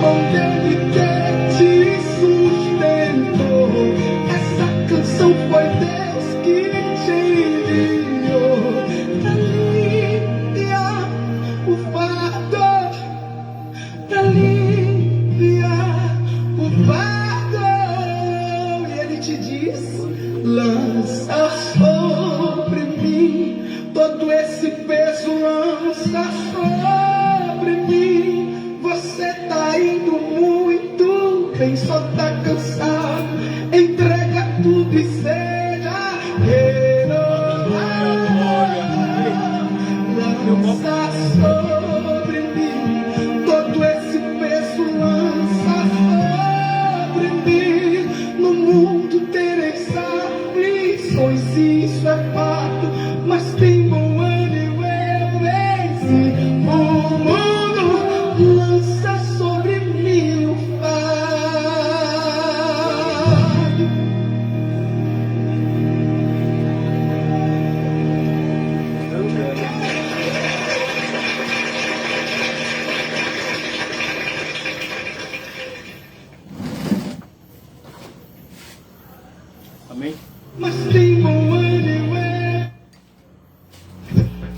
onde Ele quer te sustentou. Essa canção foi Deus que te enviou. Alivia o fardo, alivia o fardo. E Ele te diz: lança sobre mim todo esse peso, lança sobre mim. Você tá indo muito bem, só tá cansado. Entrega tudo e seja renovado. Lança sobre mim todo esse peso, lança sobre mim. No mundo tereis aflições, isso é fato, mas tem bom ânimo, eu venci o mundo. Lança sobre mim o fardo. Amém? Mas tem bom ânimo,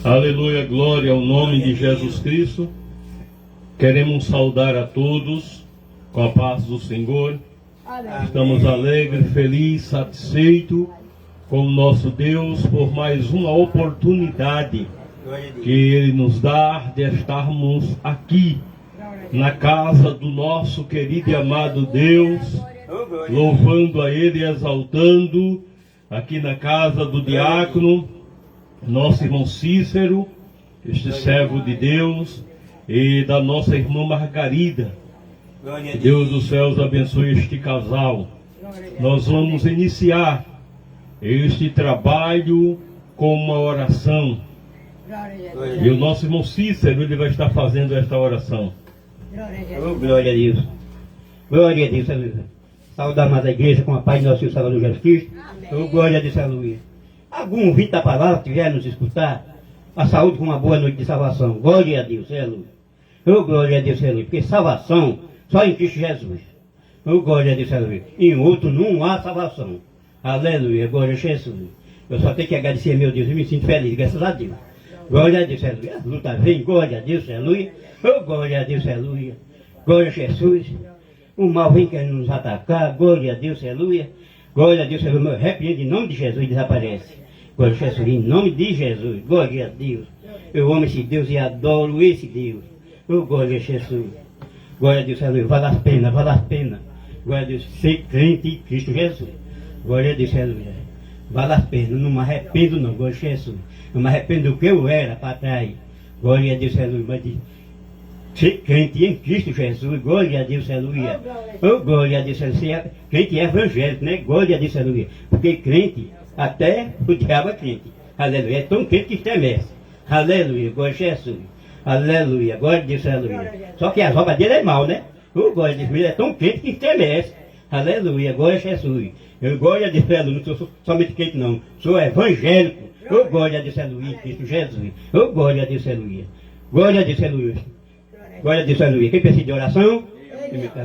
Aleluia, glória ao nome de Jesus Cristo. Queremos saudar a todos com a paz do Senhor. Estamos alegres, felizes, satisfeitos com o nosso Deus por mais uma oportunidade que Ele nos dá de estarmos aqui na casa do nosso querido e amado Deus, louvando a Ele e exaltando, aqui na casa do diácono, nosso irmão Cícero, este servo de Deus, e da nossa irmã Margarida. Que Deus dos céus abençoe este casal. Nós vamos iniciar este trabalho com uma oração. E o nosso irmão Cícero, ele vai estar fazendo esta oração. Glória a Deus. Glória a Deus, aleluia. Saúde a amada igreja com a paz de nosso Senhor Salvador Jesus Cristo. Glória a Deus, aleluia. Algum ouvinte da palavra que vier nos escutar, a saúde com uma boa noite de salvação. Glória a Deus, aleluia. Glória a Deus, aleluia. Porque salvação só em Cristo Jesus. Glória a Deus, aleluia. Em outro não há salvação. Aleluia, glória a Jesus. Eu só tenho que agradecer, meu Deus, eu me sinto feliz, graças a Deus. Glória a Deus, aleluia. A luta vem, glória a Deus, aleluia. Glória a Deus, aleluia. Glória a Jesus. O mal vem querendo nos atacar, glória a Deus, aleluia. Glória a Deus, aleluia. Repreende em nome de Jesus e desaparece. Glória a Jesus, em nome de Jesus. Glória a Deus. Eu amo esse Deus e adoro esse Deus. Glória a Jesus. Glória a Deus, aleluia. Vale a pena, vale a pena. Glória a Deus, ser crente em Cristo Jesus. Glória a Deus, aleluia. Vale a pena, não me arrependo não, glória a Jesus. Não me arrependo do que eu era para trás. Glória a Deus, aleluia. Mas de ser crente em Cristo Jesus, glória a Deus, aleluia. Glória a Deus, aleluia. Ser crente evangélico, né? Glória a Deus, aleluia. Porque crente, até o diabo é crente. Aleluia. É tão crente que estremece. Aleluia, glória a Jesus. Aleluia, glória a Deus, aleluia. Só que as obras dele é mal, né? Glória a Deus, ele é tão crente que estremece. Aleluia, glória a Jesus. Glória a Deus, aleluia. Não sou somente crente, não. Sou evangélico. Glória a Deus, aleluia. Cristo Jesus. Glória a Deus, aleluia. Glória a Deus, aleluia. Glória a Deus, aleluia. Quem precisa de oração?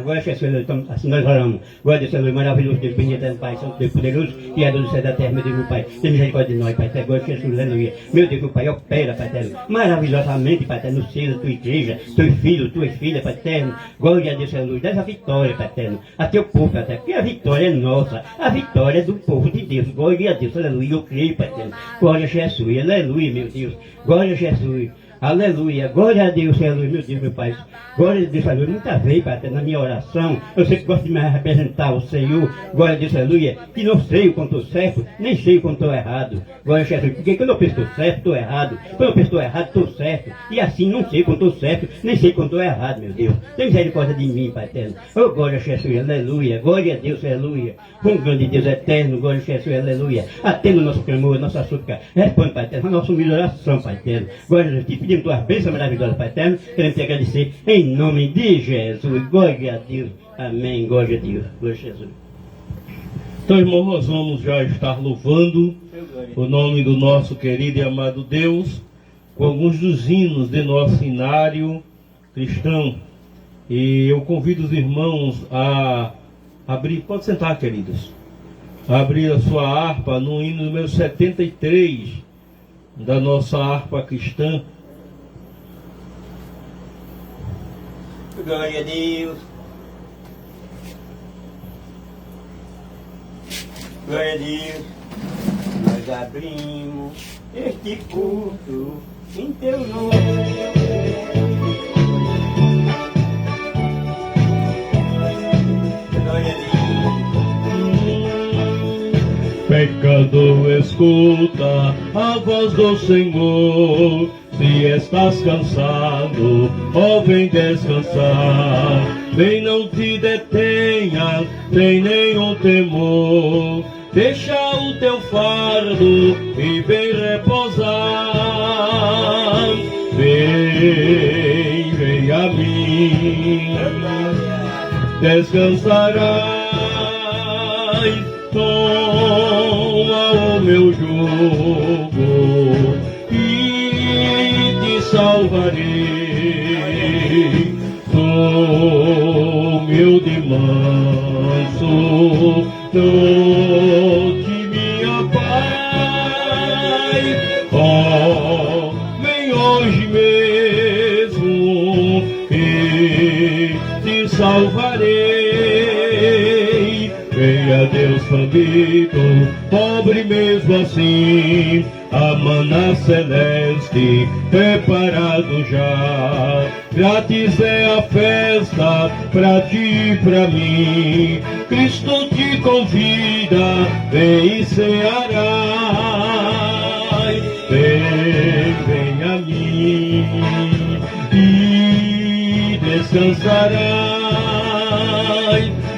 Glória a Jesus, então, assim nós oramos. Glória a Deus, aleluia. Maravilhoso Deus, bendito é o Pai, Santo Deus poderoso, Criador do céu e da terra, meu Deus, meu Pai. Tem misericórdia de nós, Pai. Glória a Jesus, aleluia. Meu Deus, meu Pai, opera, Pai eterno. Maravilhosamente, Pai eterno, no seio da tua igreja, teus filhos, tuas filhas, Pai eterno. Glória a Deus, aleluia. Dá a vitória, Pai eterno, a teu povo, Pai eterno. Porque a vitória é nossa. A vitória é do povo de Deus. Glória a Deus, aleluia. Eu creio, Pai eterno. Glória a Jesus, aleluia, meu Deus. Glória a Jesus. Aleluia, glória a Deus, aleluia, meu Deus, meu Pai. Glória a Deus, aleluia. Muita vez, Pai, na minha oração, eu sempre gosto de me representar ao Senhor. Glória a Deus, aleluia. Que não sei o quanto estou certo, nem sei o quanto estou errado. Glória a Jesus. Porque quando eu penso que estou certo, estou errado. Quando eu penso que estou errado, estou certo. E assim não sei quanto estou certo, nem sei quanto estou errado, meu Deus. Tem misericórdia de mim, Pai eterno. Oh, glória a Jesus, aleluia. Glória a Deus, aleluia. Com grande Deus eterno, glória a Jesus, aleluia. Atendo o nosso clamor, nossa súplica. Responde, Pai eterno, a nossa humilde oração, Pai eterno. Glória a Deus, te pedimos tuas bênçãos maravilhosas, Pai eterno. Queremos te agradecer em nome de Jesus. Glória a Deus. Amém. Glória a Deus. Glória a Jesus. Então, irmão, nós vamos já estar louvando o nome do nosso querido e amado Deus com alguns dos hinos de nosso inário cristão. E eu convido os irmãos a abrir, pode sentar, queridos, a abrir a sua harpa no hino número 73 da nossa harpa cristã. Glória a Deus. Glória a Deus. Nós abrimos este culto em teu nome. Pecador, escuta a voz do Senhor. Se estás cansado, ó, vem descansar. Vem, não te detenha, sem nenhum temor. Deixa o teu fardo e vem repousar. Vem, vem a mim, descansarás. Toma o meu jugo e te salvarei. Sou humilde e manso, dou-te minha paz. Oh, vem hoje mesmo e te salvarei. Venha Deus faminto, pobre mesmo assim, a maná celeste preparado já. Grátis é a festa pra ti e pra mim. Cristo te convida, vem e cearás. Vem, vem a mim e descansarás.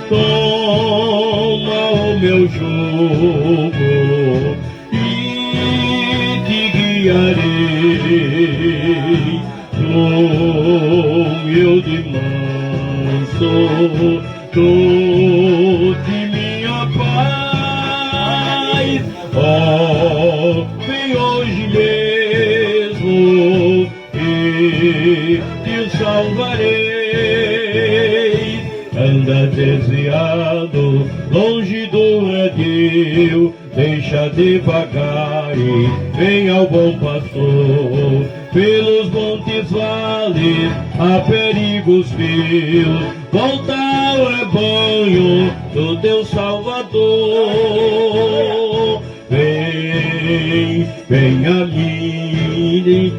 Toma o meu jugo e te guiarei. Sou humilde e manso, dou-te minha paz. Oh, vem hoje mesmo e te salvarei. Anda desviado, longe do redil, deixa devagar e vem ao bom pastor. Pelos montes vales, há perigos fios, volta ao rebanho do teu Salvador. Vem, vem a mim,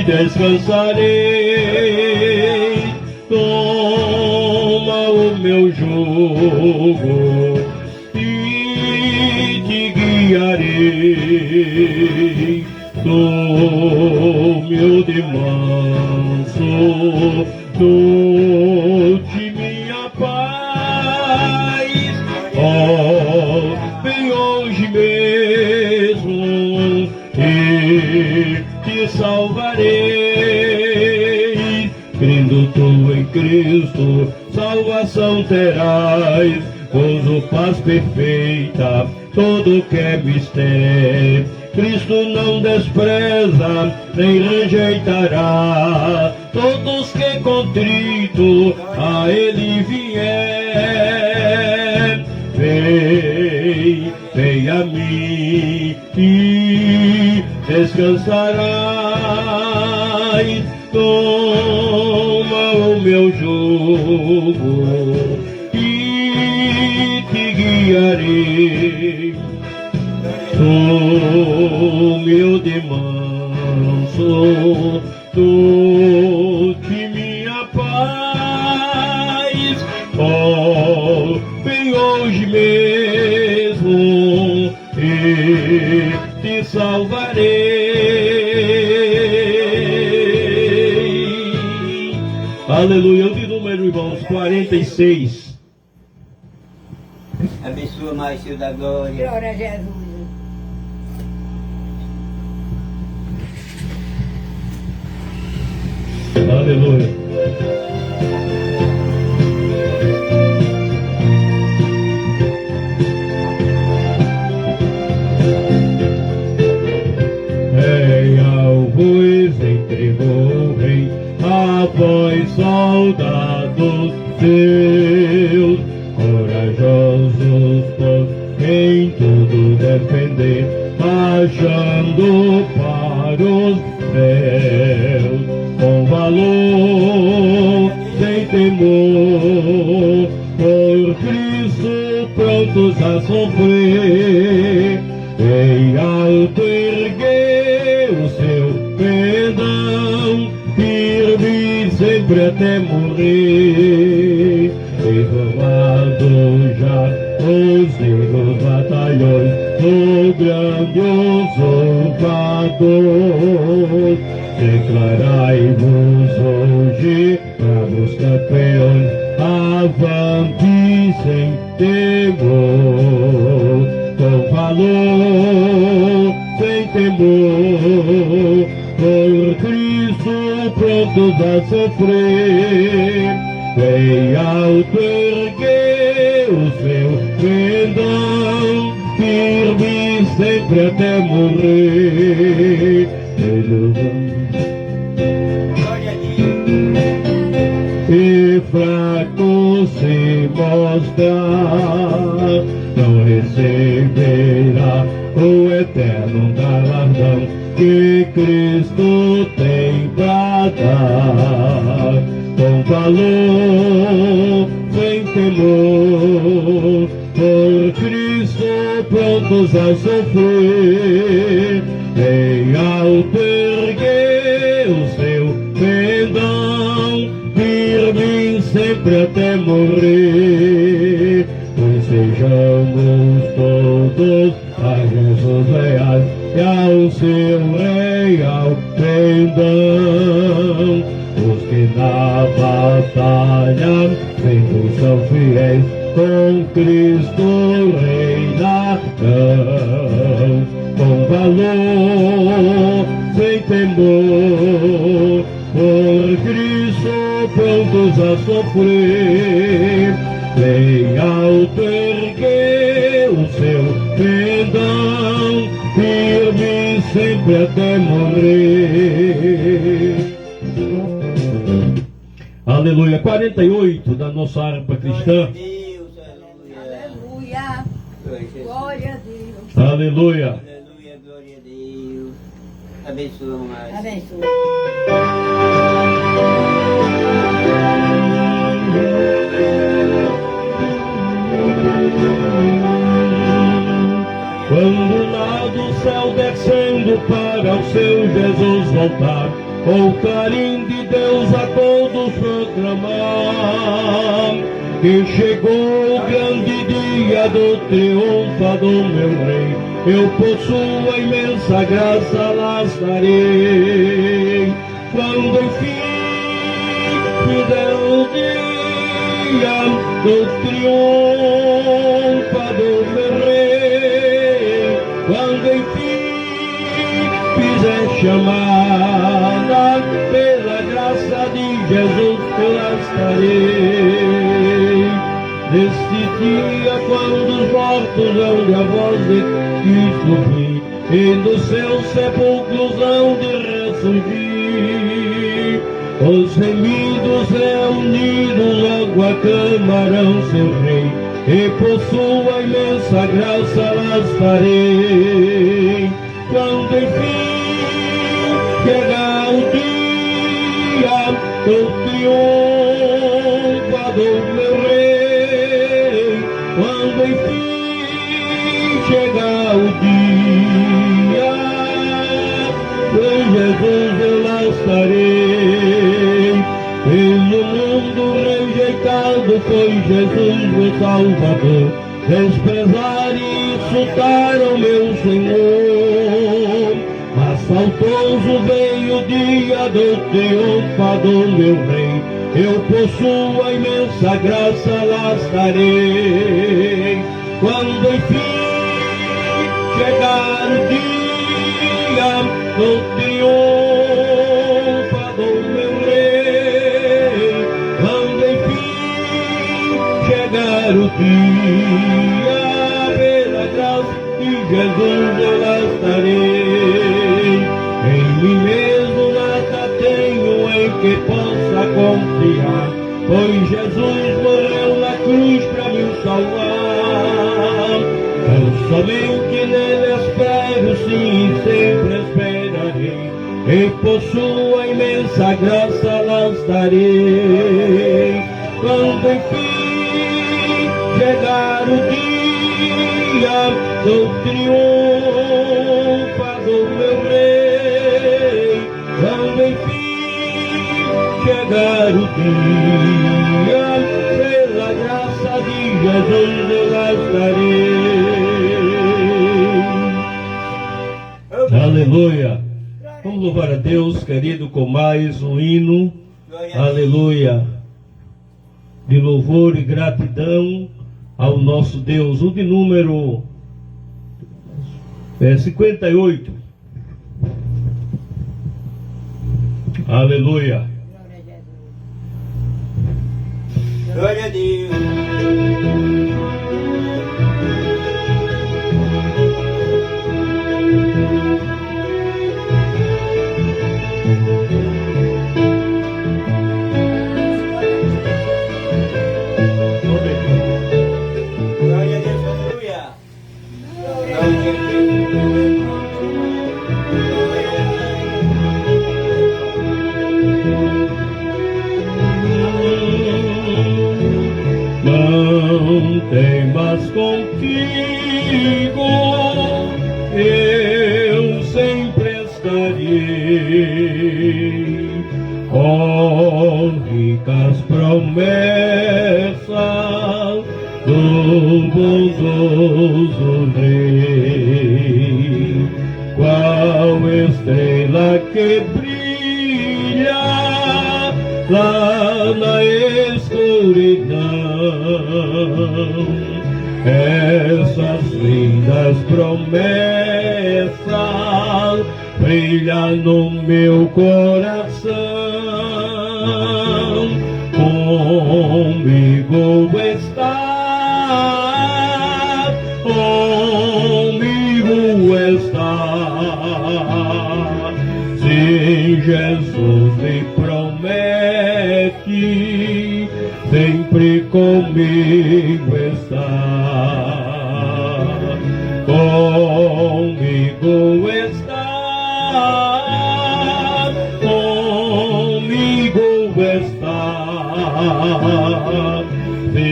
descansarei. Toma o meu jugo e te guiarei. Sou humilde e manso, dou-te minha paz. Oh, vem hoje mesmo e te salvarei. Crendo tu em Cristo, salvação terás, gozo, paz perfeita, todo que é mistério. Cristo não despreza, nem rejeitará todos que contrito a Ele vier. Vem, vem a mim e descansarás. Toma o meu jugo e te guiarei. Sou humilde e manso, dou-te minha paz. Oh, vem hoje mesmo e te salvarei. Aleluia. Eu de número, irmãos, 46. Abençoa mais, Senhor da glória. Glória a Jesus. Aleluia. Rei ao pois entregou o rei, a soldados seus, corajosos em tudo defender, marchando para os céus, com valor, sem temor, por Cristo prontos a sofrer, em alto erguer o seu pendão, firme sempre até morrer, informado já os negros batalhões do grandioso Vador. Declarai-vos hoje, bravos campeões, avante sem temor, com valor, sem temor, por Cristo prontos a sofrer, bem alto erguer o seu pendão, firme sempre até morrer. E fraco se mostrar, não receberá o eterno galardão que Cristo tem pra dar, com valor, sem temor, por Cristo prontos a sofrer, em alto erguer o seu pendão, firme sempre até morrer. Pois sejamos todos a Jesus leais e ao seu real pendão, os que na batalha sempre são fiéis, com Cristo reinarão, com valor, sem temor, por Cristo prontos a sofrer, bem alto erguer o seu pendão, firme sempre até morrer. Aleluia. 48 da nossa harpa cristã. Aleluia. Glória a Deus. Aleluia. Aleluia, glória a Deus. Abençoa mais. Abençoe. Quando lá do céu descendo para o seu Jesus voltar, o clarim de Deus a todos proclamar, que chegou o grande dia do triunfo do meu rei, eu possuo a imensa graça, lá estarei. Quando enfim fizer o dia do triunfo do meu rei, quando enfim fizer chamada pela graça de Jesus, eu lá estarei. Neste dia, quando os mortos hão de a voz de Cristo ouvir, e dos seus sepulcros hão de ressurgir, os remidos reunidos logo aclamarão seu rei, e por sua imensa graça lá estarei. Quando enfim chegar o dia do triunfo do meu rei, quando enfim chegar o dia, com Jesus eu lá estarei. Pelo mundo rejeitado foi Jesus meu Salvador, desprezar e insultar o meu Senhor, mas faltoso veio o dia do triunfo do meu rei, eu possuo a imensa graça, lá estarei. Quando enfim chegar o dia do triunfo do meu rei, quando enfim chegar o dia, pela graça de Jesus eu lá estarei. Em mim mesmo nada tenho em que possa confiar, pois Jesus morreu na cruz para me salvar. Eu somente nele espero, sim, sempre esperarei, e por sua imensa graça lá estarei. Quando enfim chegar o dia do triunfo do meu rei, quando enfim chegar o dia, pela graça de Jesus eu lá estarei. Aleluia. Vamos louvar a Deus, querido, com mais um hino, aleluia, de louvor e gratidão ao nosso Deus, o de número 58. Aleluia. Glória a Deus. Glória a Deus, aleluia. Glória a Deus. Não temas contigo, eu sempre estarei, com ricas promessas do bondoso Rei, qual estrela que brilha lá na escuridão. Essas lindas promessas brilham no meu coração. Comigo está, comigo está. Se Jesus me promete, sempre comigo está. Comigo está, comigo está. Se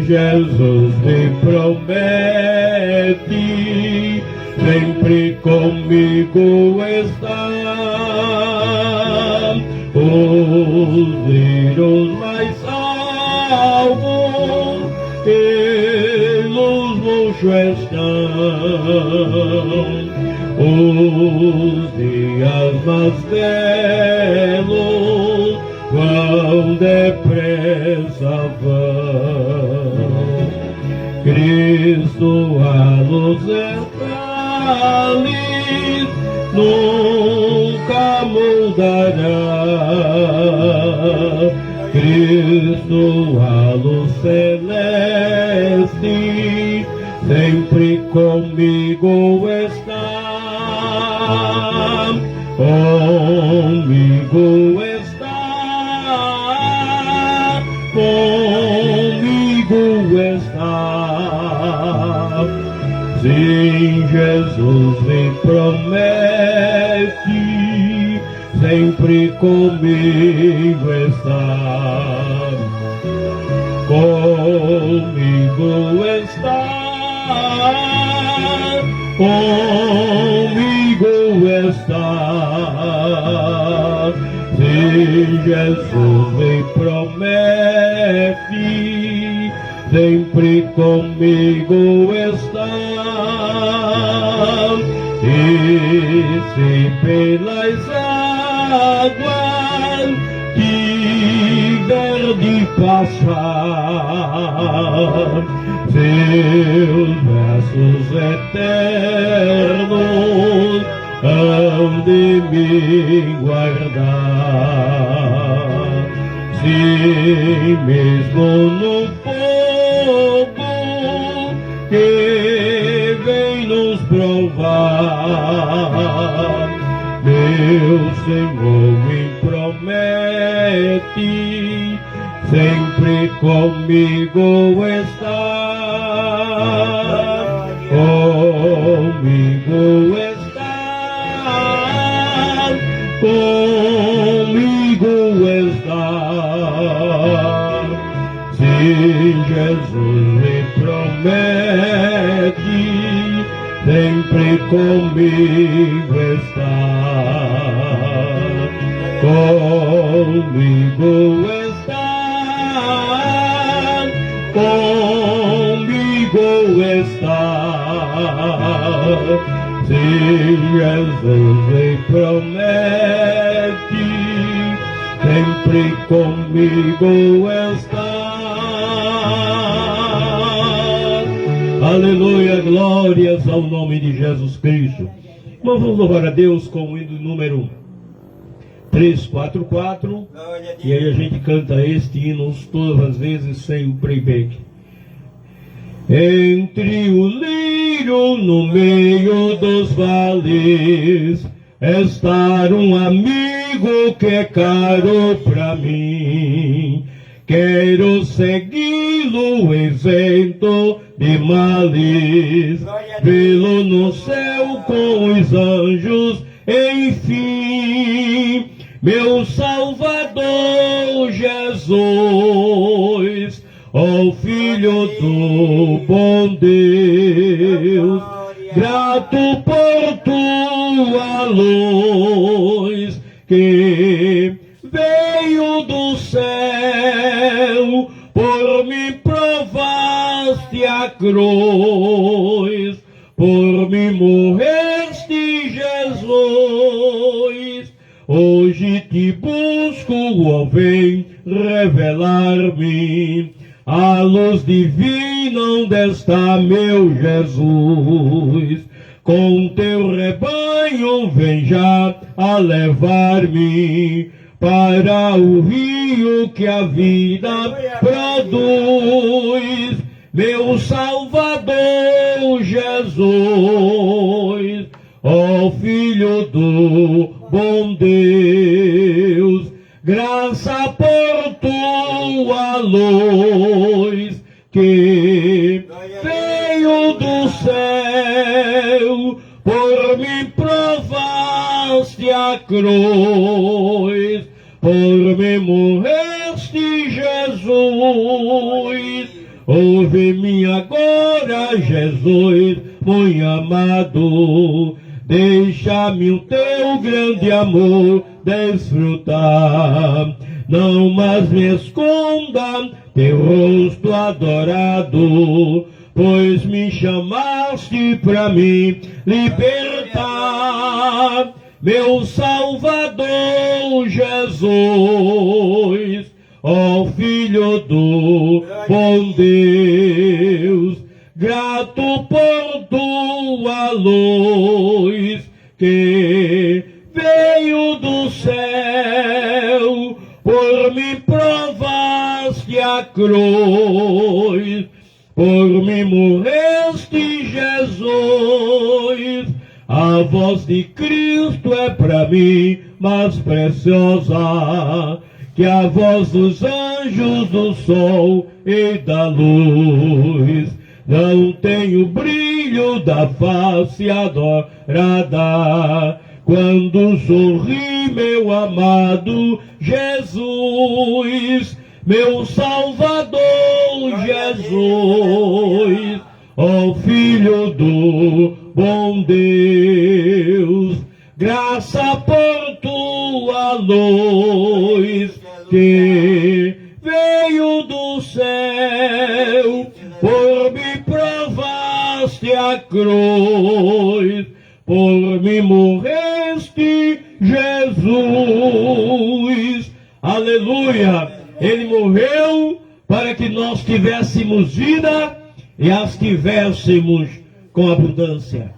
Jesus me promete, sempre comigo está. Os rios mais altos pelos montes estão, os dias mais belos vão depressa vão. Cristo a luz eterna nunca mudará. Cristo a luz celeste sempre comigo está. Comigo está, comigo está. Se Jesus me promete, sempre comigo está. Comigo está, comigo está. Se Jesus me promete, sempre comigo está. E se pelas águas tiver de passar, seus braços eternos hão de me guardar. Se mesmo no fogo que vem nos provar, meu Senhor me promete sempre comigo está, comigo está, comigo está. Se Jesus me promete, sempre comigo está, comigo está, comigo está. Se Jesus me promete, sempre comigo está. Aleluia, glórias ao nome de Jesus Cristo. Vamos louvar a Deus com o hino número 344. E aí a gente canta este hino todas as vezes sem o playback. Entre o lírio no meio dos vales, estar um amigo que é caro pra mim. Quero segui-lo isento de males, vê-lo no céu com os anjos, enfim. Meu Salvador Jesus, ó Filho do bom Deus, grato por tua luz que veio do céu, por mim provaste a cruz, por mim morreste, Jesus. Hoje te busco, ó, vem revelar-me a luz divina onde está meu Jesus. Com teu rebanho vem já a levar-me para o rio que a vida produz. Meu Salvador Jesus, ó Filho do bom Deus, graça por tua luz que veio do céu, por mim provaste a cruz, por mim morreste, Jesus. Ouve-me agora, Jesus, muito amado, deixa-me o teu grande amor desfrutar. Não mais me esconda teu rosto adorado, pois me chamaste para me libertar. Meu Salvador Jesus, ó Filho do bom Deus, grato por tua luz que veio do céu, por mim provaste a cruz, por mim morreste, Jesus. A voz de Cristo é para mim mais preciosa que a voz dos anjos, do sol e da luz. Não tem o brilho da face adorada quando sorri meu amado Jesus, meu Salvador Jesus, ó Filho do bom Deus, graça por tua luz que veio do céu, por mim provaste a cruz, por mim morreste, Jesus. Aleluia! Ele morreu para que nós tivéssemos vida e as tivéssemos com abundância.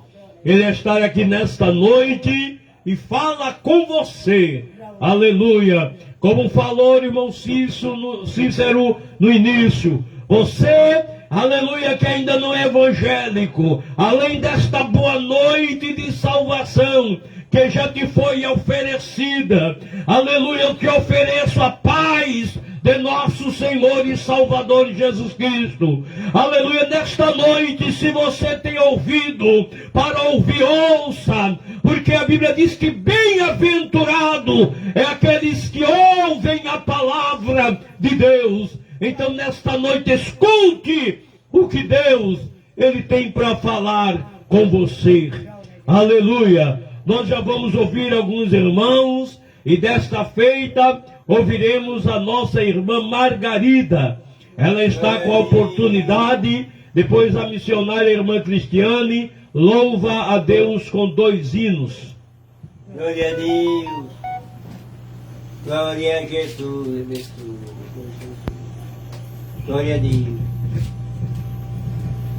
Ele está aqui nesta noite e fala com você. Aleluia! Como falou o irmão Cícero no início, você, aleluia, que ainda não é evangélico, além desta boa noite de salvação que já te foi oferecida, aleluia, eu te ofereço a paz de nosso Senhor e Salvador Jesus Cristo. Aleluia. Nesta noite, se você tem ouvido para ouvir, ouça, porque a Bíblia diz que bem-aventurado é aqueles que ouvem a palavra de Deus. Então nesta noite escute o que Deus Ele tem para falar com você. Aleluia. Nós já vamos ouvir alguns irmãos e desta feita ouviremos a nossa irmã Margarida. Ela está com a oportunidade, depois a missionária irmã Cristiane louva a Deus com 2 hinos. Glória a Deus. Glória a Jesus. Glória a Deus.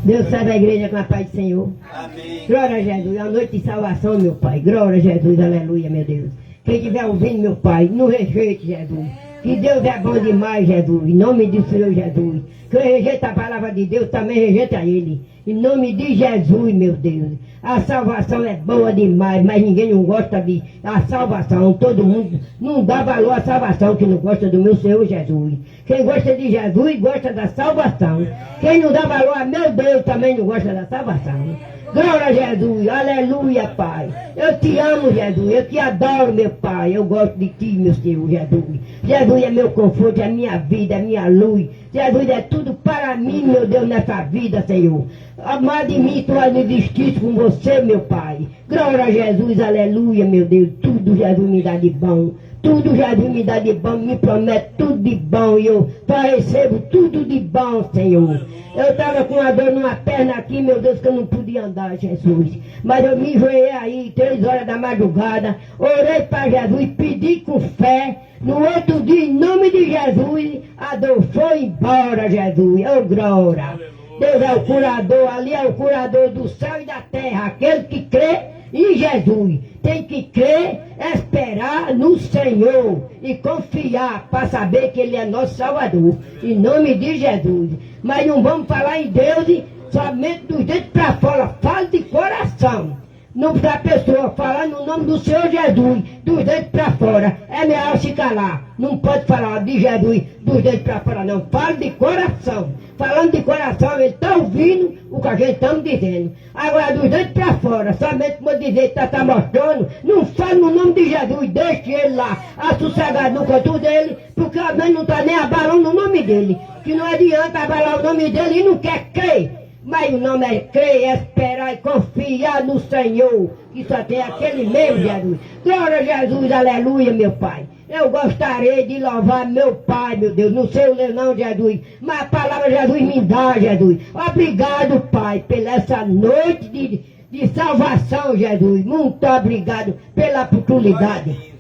Deus salve a igreja com a paz do Senhor. Amém. Glória a Jesus, é a noite de salvação, meu Pai. Glória a Jesus, aleluia, meu Deus. Quem estiver ouvindo, meu Pai, não rejeite, Jesus. Que Deus é bom demais, Jesus. Em nome do Senhor Jesus. Quem rejeita a palavra de Deus, também rejeita Ele. Em nome de Jesus, meu Deus. A salvação é boa demais, mas ninguém não gosta de a salvação. Todo mundo não dá valor à salvação que não gosta do meu Senhor Jesus. Quem gosta de Jesus gosta da salvação. Quem não dá valor a meu Deus também não gosta da salvação. Glória a Jesus, aleluia, Pai. Eu te amo, Jesus, eu te adoro, meu Pai. Eu gosto de ti, meu Senhor Jesus. Jesus é meu conforto, é minha vida, é minha luz. Jesus é tudo para mim, meu Deus, nessa vida, Senhor. Amado de mim, tu vai me vestir com você, meu Pai. Glória a Jesus, aleluia, meu Deus. Tudo Jesus me dá de bom. Tudo Jesus me dá de bom, me promete tudo de bom. E eu só recebo tudo de bom, Senhor. Eu estava com uma dor numa perna aqui, meu Deus, que eu não podia andar, Jesus. Mas eu me enjoei aí, 3 horas da madrugada. Orei para Jesus, pedi com fé. No outro dia, em nome de Jesus, a dor foi embora, Jesus. Oh, glória. Deus é o curador, ali é o curador do céu e da terra. Aquele que crê em Jesus. Tem que crer, esperar no Senhor e confiar para saber que Ele é nosso Salvador. Em nome de Jesus. Mas não vamos falar em Deus somente dos dentes para fora. Fala de coração. Não para a pessoa falar no nome do Senhor Jesus, dos dentes para fora. É melhor se calar. Não pode falar de Jesus, dos dentes para fora, não. Fala de coração. Falando de coração, ele está ouvindo o que a gente está dizendo. Agora, dos dentes para fora, somente como dizer que está mostrando, não fala no nome de Jesus, deixe ele lá, assossegado no canto dele, porque a mãe não está nem abalando o nome dele. Que não adianta abalar o nome dele e não quer crer. Mas o nome é crer, esperar e confiar no Senhor, que só tem aquele mesmo, Jesus. Glória a Jesus, aleluia, meu Pai. Eu gostaria de louvar meu Pai, meu Deus. Não sei o ler não, Jesus, mas a palavra Jesus me dá, Jesus. Obrigado, Pai, pela essa noite de salvação, Jesus. Muito obrigado pela oportunidade.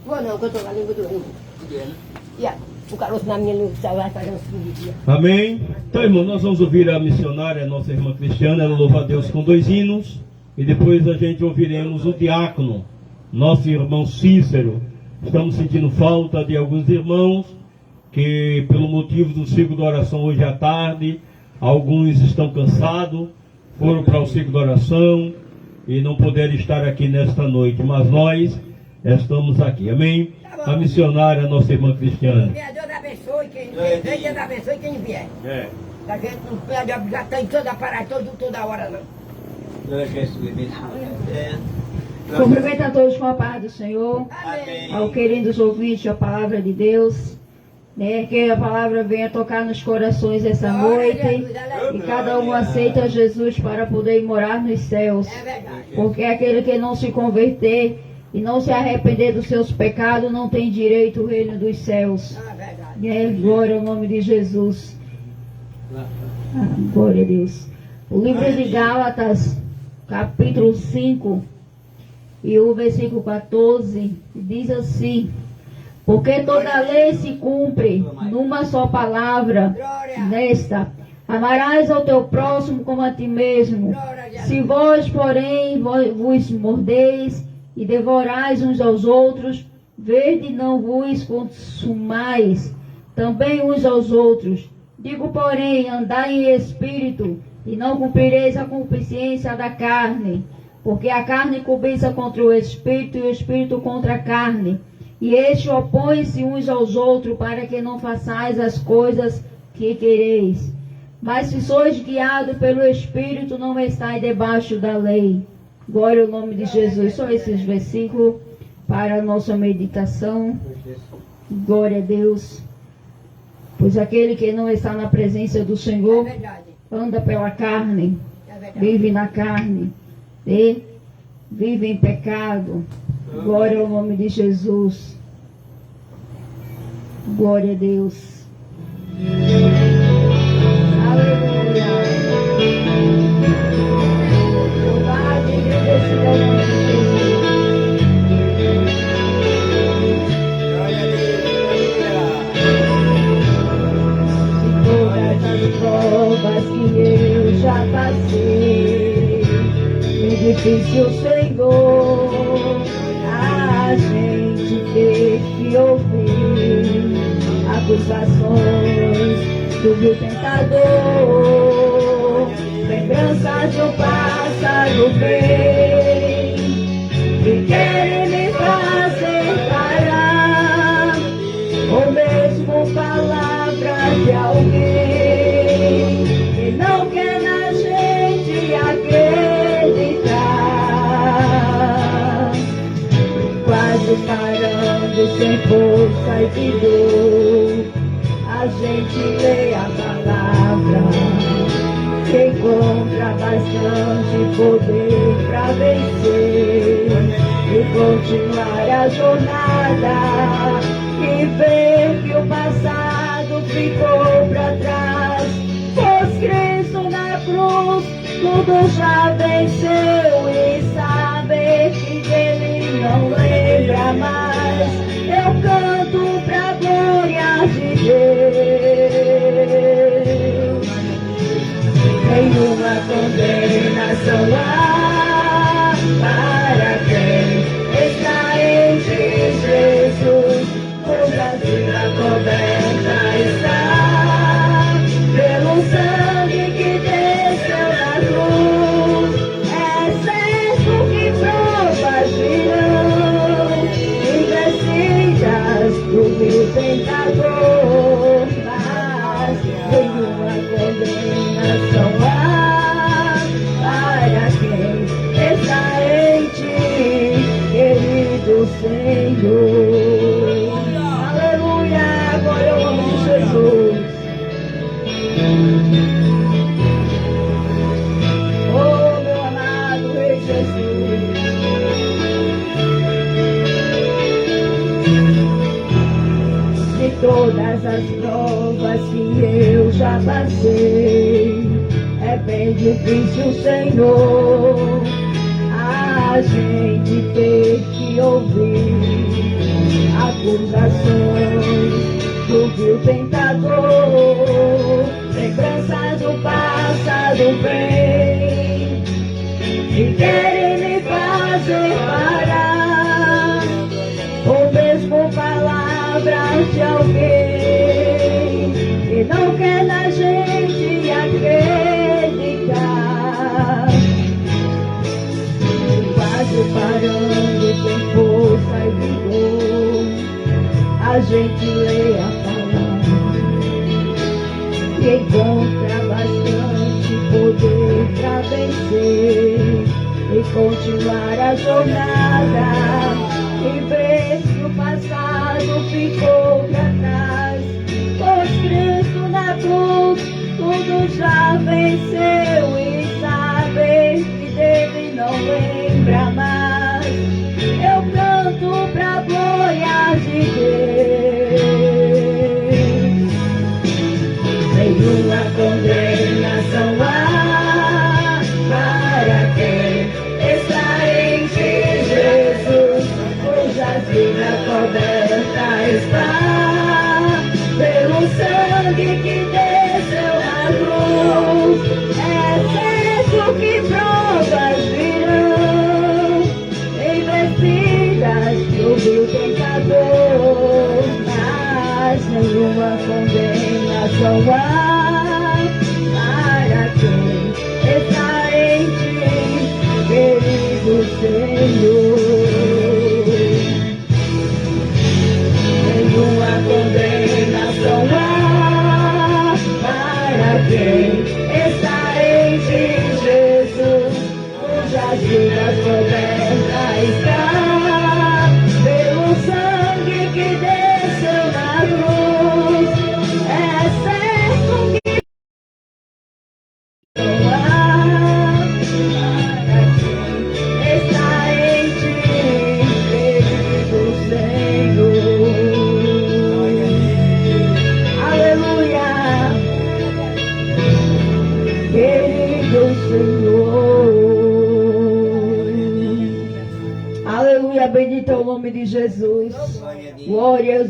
Vou não, que eu estou na língua do rio. O caroço na minha língua vai fazer uns dia. Amém. Então, irmão, nós vamos ouvir a missionária, a nossa irmã Cristiana. Ela louva a Deus com 2 hinos. E depois a gente ouviremos o diácono, nosso irmão Cícero. Estamos sentindo falta de alguns irmãos que, pelo motivo do ciclo de oração hoje à tarde, alguns estão cansados, foram para o ciclo de oração e não puderam estar aqui nesta noite. Mas nós estamos aqui. Amém. A missionária, nossa irmã Cristiana. Deus abençoe quem vier. Deus abençoe quem vier. A gente não pode já tem toda parada, toda hora, não. Glória a Jesus, abençoe. Cumprimento a todos com a paz do Senhor. Amém. Ao queridos ouvintes da palavra de Deus. Né, que a palavra venha tocar nos corações essa noite. E cada um aceita Jesus para poder morar nos céus. É verdade. Porque aquele que não se converter e não se arrepender dos seus pecados não tem direito ao reino dos céus. É verdade. Né? Glória ao nome de Jesus. Glória a Deus. O livro de Gálatas, capítulo 5, e o versículo 14, diz assim: porque toda lei se cumpre numa só palavra, nesta: amarás ao teu próximo como a ti mesmo. Se vós, porém, vos mordeis e devorais uns aos outros, vede não vos consumais também uns aos outros. Digo, porém, andai em espírito, e não cumprireis a concupiscência da carne, porque a carne cobiça contra o espírito, e o espírito contra a carne, E este opõe-se uns aos outros, para que não façais as coisas que quereis. Mas se sois guiados pelo Espírito, não estáis debaixo da lei. Glória ao nome de Jesus. Só esses versículos para a nossa meditação. Glória a Deus. Pois aquele que não está na presença do Senhor anda pela carne, vive na carne e vive em pecado. Glória ao nome de Jesus. Glória a Deus. Aleluia. Louvado e agradecido ao nome de Jesus. Provas que eu já passei, é difícil, Senhor, a gente ter que ouvir acusações do vil tentador, lembranças do passado bem, que querem me fazer parar, ou mesmo palavras de alguém que não quer na gente acreditar, quase parando sem força e de dor. A gente lê a palavra, que encontra bastante poder para vencer e continuar a jornada, e ver que o passado ficou para trás, pois Cristo na cruz tudo já venceu, e saber que dele não lembra mais. Eu canto pra glória de Deus. Nenhuma condenação há para quem está em Jesus, pois a vida coberta está pelo sangue que desceu na cruz. É certo que provas virão, investidas do vil tentador, mas nenhuma condenação há para quem está em ti, querido Senhor. Aleluia, glória ao nome de Jesus. Oh, meu amado Rei Jesus. De todas as provas que eu já passei, é bem difícil, Senhor, a gente ter que ouvir acusações do vil tentador, lembranças do passado bem, que querem me fazer parar, ou mesmo palavras de alguém que não quer na gente acreditar, quase parando sem força e vigor. A gente lê a palavra e encontra bastante poder para vencer e continuar a jornada, e ver que o passado ficou para trás, pois Cristo na cruz tudo já venceu, e saber que dele não lembra mais. Eu canto pra glória de Deus. Nenhuma condenação há para quem está em ti, Jesus, cuja vida coberta está pelo sangue que desceu na cruz. É certo que provas virão, investidas do vil tentador, mas nenhuma condenação há para quem está em ti, querido Senhor.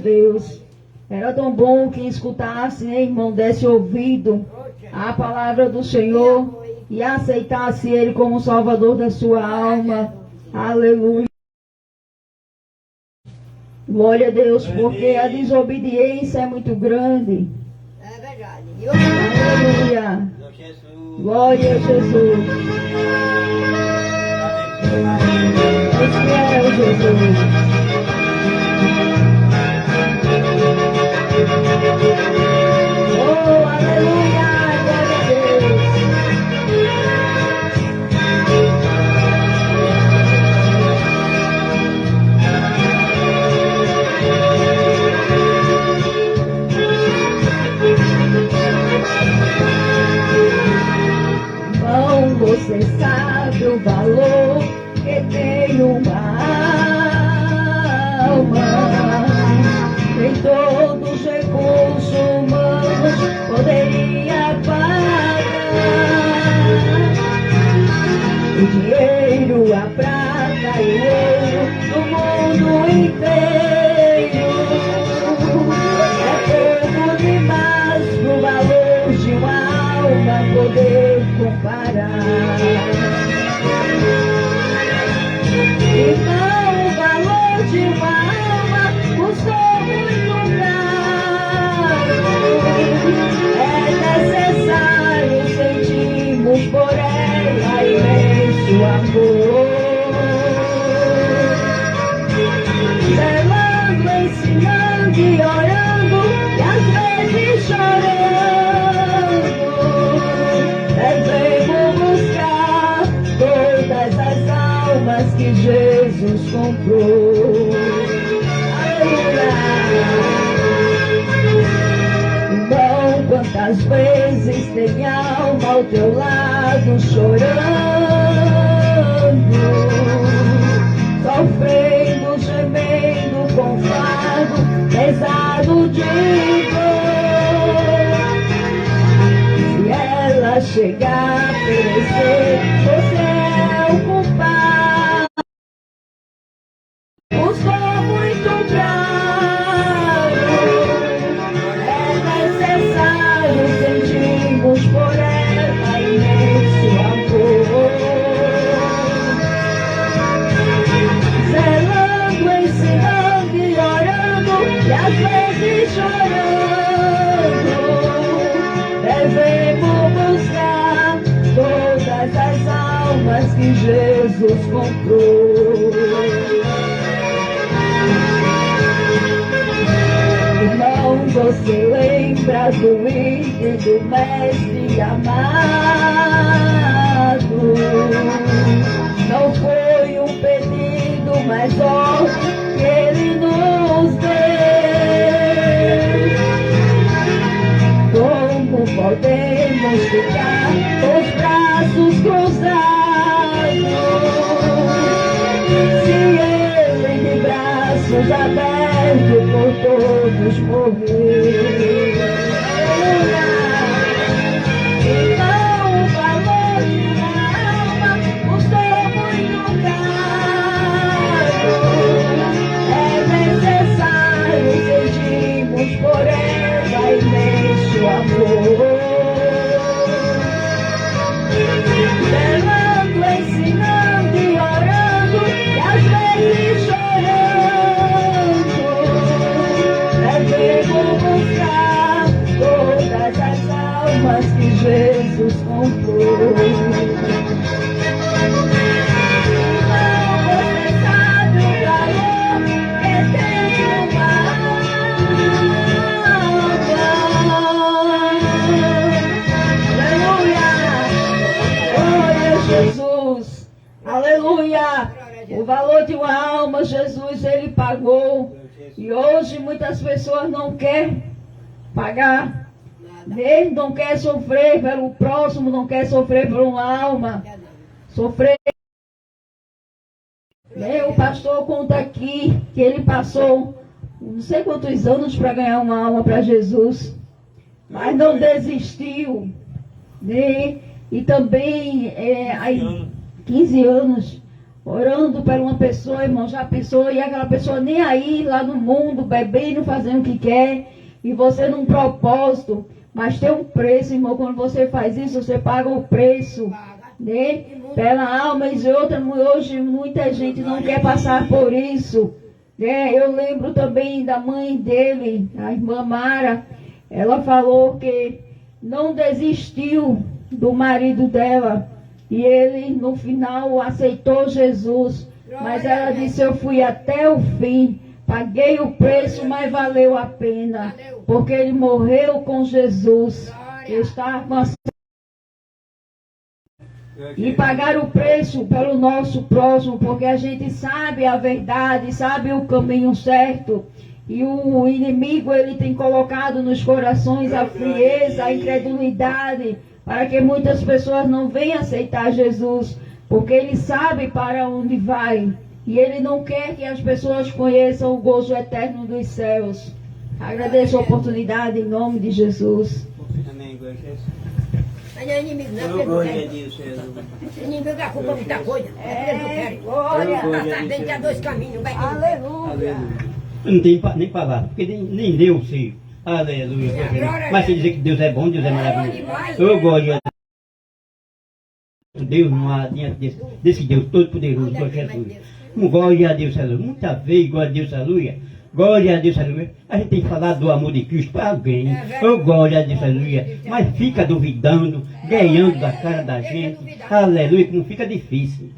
Deus. Era tão bom quem escutasse, né, irmão, desse ouvido à palavra do Senhor e aceitasse Ele como Salvador da sua alma. Aleluia. Glória a Deus, porque a desobediência é muito grande. É verdade. Aleluia. Jesus. Glória a Jesus. És fiel, Jesus. Oh, aleluia, glória a Deus. Irmão, você sabe o valor que tem uma alma. Nem todos os recursos humanos poderia pagar. O dinheiro, a prata e o ouro do mundo inteiro é pouco demais pro valor de uma alma poder comparar. Então o valor de uma alma custou muito caro. É necessário sentirmos por ela imenso amor. Zelando, ensinando e orando, e às vezes chorando, devemos buscar todas as almas que Jesus comprou. Irmão, quantas vezes tem alma ao teu lado chorando, sofrendo, gemendo com fardo pesado de dor. Se ela chegar a perecer, você é o culpado. Custou muito caro. É necessário sentirmos por ela imenso amor. Zelando, ensinando e orando, e às vezes chorando, devemos buscar todas as almas que Jesus comprou. Irmão, você lembra do ídolo do mestre amado? Não foi um pedido, mas ó, que ele nos deu. Como podemos ficar com os braços cruzados, se ele de braços abertos por todos morreu? Então o valor de uma alma custou muito caro. É necessário sentirmos por ela imenso amor. Zelando, ensinando e orando, e às vezes chorando, devemos buscar todas as almas que Jesus comprou. Não, você sabe o valor que tem uma alma. Aleluia! Glória a Jesus! Aleluia! O valor de uma alma, Jesus, Ele pagou. E hoje muitas pessoas não querem pagar. Ele não quer sofrer pelo próximo, não quer sofrer por uma alma. Sofrer. O pastor conta aqui que ele passou não sei quantos anos para ganhar uma alma para Jesus. Mas não desistiu. Né? E também, aí, 15 anos. orando por uma pessoa, irmão, já pensou, e aquela pessoa nem aí, lá no mundo, bebendo, fazendo o que quer, e você num propósito, mas tem um preço, irmão, quando você faz isso, você paga o preço, né? Pela alma e outra, hoje muita gente não quer passar por isso, né? Eu lembro também da mãe dele, a irmã Mara, ela falou que não desistiu do marido dela, e ele no final aceitou Jesus, mas ela disse, eu fui até o fim, paguei o preço, mas valeu a pena, porque ele morreu com Jesus, estava e pagar o preço pelo nosso próximo, porque a gente sabe a verdade, sabe o caminho certo, e o inimigo ele tem colocado nos corações a frieza, a incredulidade, para que muitas pessoas não venham aceitar Jesus, porque ele sabe para onde vai, e ele não quer que as pessoas conheçam o gozo eterno dos céus. Agradeço a oportunidade em nome de Jesus. Amém, glória a Jesus. Mas não é inimigo, não, porque Glória a não Deus, Jesus. tem. Inimigo é a culpa muita coisa. É porque eles não glória. querem. Tá dentro de dois caminhos, vai que não quer. Aleluia. Eu não tenho nem palavra, porque nem Deus sei. Aleluia. Mas se dizer que Deus é bom, Deus é maravilhoso. Eu gosto de Deus, não há desse Deus todo-poderoso, glória a Jesus. Glória a Deus, aleluia. Muita vez, glória a Deus, aleluia. Glória a Deus, aleluia. A gente tem que falar do amor de Cristo para alguém. Oh, glória a Deus, aleluia. Mas fica duvidando, ganhando da cara da gente. Aleluia, que não fica difícil.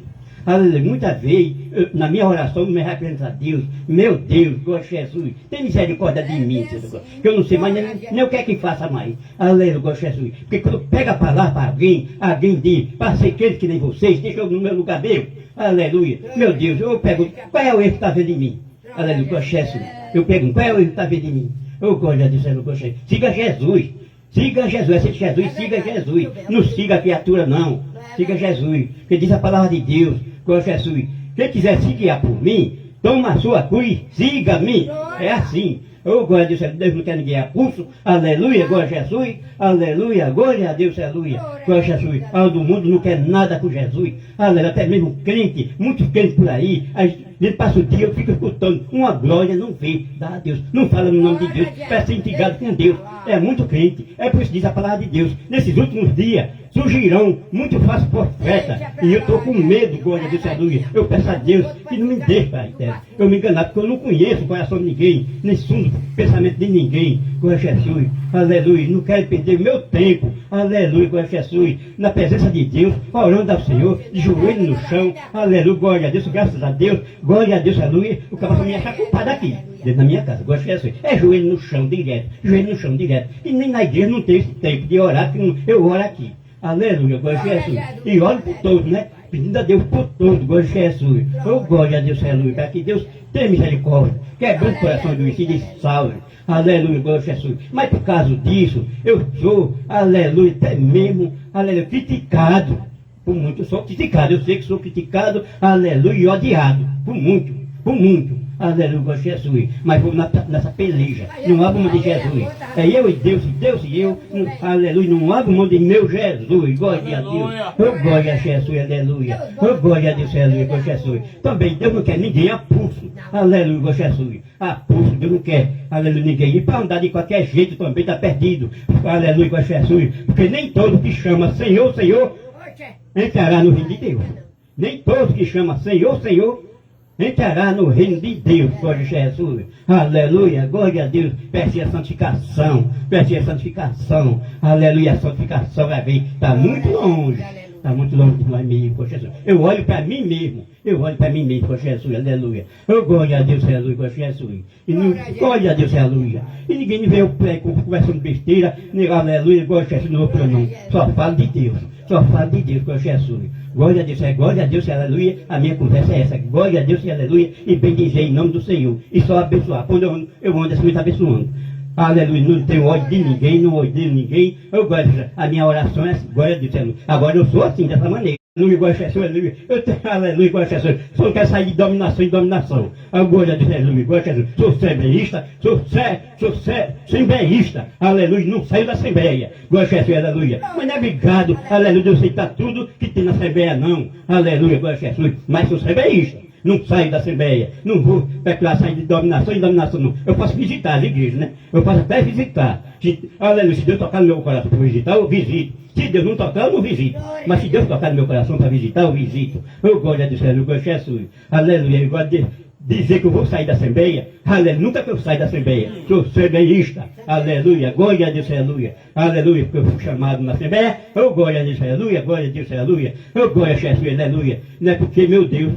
Aleluia. Muitas vezes, na minha oração, eu me represento a Deus. Meu Deus, glória a Jesus. Tem misericórdia de mim, Senhor. Que eu não sei mais, nem eu quero que faça mais. Aleluia, glória a Jesus. Porque quando pega a palavra para alguém diz, para ser crente que nem vocês, deixa eu no meu lugar meu. Aleluia. Meu Deus, eu pergunto, qual é o erro que está vendo em mim? Aleluia, glória a Jesus. Eu pergunto, qual é o erro que está vendo em mim? Eu glória a Deus, Senhor, glória a Jesus. Siga Jesus. Siga Jesus, aceite Jesus, siga Jesus. Não siga a criatura, não. Siga Jesus. Porque diz a palavra de Deus, glória a Jesus. Quem quiser se guiar por mim, toma a sua cruz, siga-me. É assim. Oh, glória a Deus, Deus não quer ninguém a pulso. Aleluia, glória a Jesus. Aleluia, glória a Deus, aleluia. Glória a Jesus. A do mundo não quer nada com Jesus. Aleluia, até mesmo crente, muitos crentes por aí. Ele passa o dia, eu fico escutando. Uma glória não vê, dá a Deus. Não fala no nome de Deus, para ser integrado com Deus. É muito crente. É por isso que diz a palavra de Deus. Nesses últimos dias, surgirão muito falsos profetas. E eu estou com medo, glória a Deus, aleluia. Eu peço a Deus que não me deixe para a terra. Eu me enganar, porque eu não conheço o coração de ninguém, nem sumo o pensamento de ninguém. Glória a Jesus, aleluia. Não quero perder meu tempo, aleluia, glória a Jesus. Na presença de Deus, orando ao Senhor, de joelho no chão, aleluia, glória a Deus, graças a Deus, glória a Deus, aleluia. O cara vai me achar culpado aqui, dentro da minha casa, glória a Jesus. É joelho no chão direto, joelho no chão direto. E nem na igreja não tem esse tempo de orar, que eu oro aqui. Aleluia, glória a Jesus. E oro por todos, né? Pedindo a Deus por todos, glória a Jesus. Oh, glória a Deus, aleluia. Para que Deus tenha misericórdia. Quebrando o coração do homicídio e salve. Aleluia, glória a Jesus. Mas por causa disso, eu sou, aleluia, até mesmo, aleluia, criticado. Por muito, eu sou criticado. Eu sei que sou criticado, aleluia, e odiado. Por muito, por muito. Aleluia, glória a Jesus. Mas vamos nessa peleja. Não abro mão de Jesus. É eu e Deus e eu. Aleluia, não abro mão de meu Jesus. Glória a Deus. Oh, glória a Jesus, aleluia. Oh, glória a Deus, aleluia, glória a Jesus. Também Deus não quer ninguém a pulso. Aleluia, glória a Jesus. A pulso, Deus não quer. Aleluia, ninguém. E para andar de qualquer jeito também está perdido. Aleluia, glória a Jesus. Porque nem todo que chama Senhor, Senhor, entrará no reino de Deus. Nem todo que chama Senhor, Senhor, entrará no reino de Deus, glória a Jesus. Aleluia, glória a Deus. Peça a santificação, peça a santificação. Aleluia, a santificação vai vir. Está muito longe. Está muito longe de nós mesmos, por Jesus. Eu olho para mim mesmo. Eu olho para mim mesmo, por Jesus, aleluia. Eu glória a Deus, aleluia, por Jesus. E não, glória a Deus, aleluia. E ninguém me vê conversando besteira, nem aleluia, glória a Jesus, não vou não. Só falo de Deus. Só falo de Deus, por Jesus. Glória a Deus, aleluia. A minha conversa é essa. Glória a Deus, aleluia. E bendizer em nome do Senhor. E só abençoar. Quando eu ando assim, abençoando. Aleluia. Não tenho ódio de ninguém, não odeio ninguém. Eu gosto. A minha oração é assim. Glória a Deus, aleluia. Agora eu sou assim, dessa maneira. Aleluia, glória a Jesus, aleluia. Eu tenho, aleluia, glória a Jesus. Só não quero sair de dominação em dominação. Glória a Deus, aleluia, glória a Jesus. Sou assembleísta, sou assembleísta, aleluia. Não saio da assembleia, glória a Jesus, aleluia. Mas não é obrigado, aleluia, eu aceitar tudo que tem na assembleia, não. Aleluia, glória a Jesus. Mas sou assembleísta. Não saio da assembleia, não vou peculiar sair de dominação em dominação, não. Eu posso visitar as igrejas, né? Eu posso até visitar. Aleluia, se Deus tocar no meu coração para visitar, eu visito. Se Deus não tocar, eu não visito. Mas se Deus tocar no meu coração para visitar, eu visito. Eu gosto de Deus, eu gosto de Jesus. Aleluia, eu gosto de dizer que eu vou sair da assembleia. Aleluia, nunca que eu saio da assembleia. Sou assembleísta. Aleluia, glória a Deus, aleluia. Aleluia, porque eu fui chamado na assembleia. Eu glória a Deus, aleluia, glória a Deus, aleluia. Eu glória a Jesus, aleluia. Não é porque, meu Deus,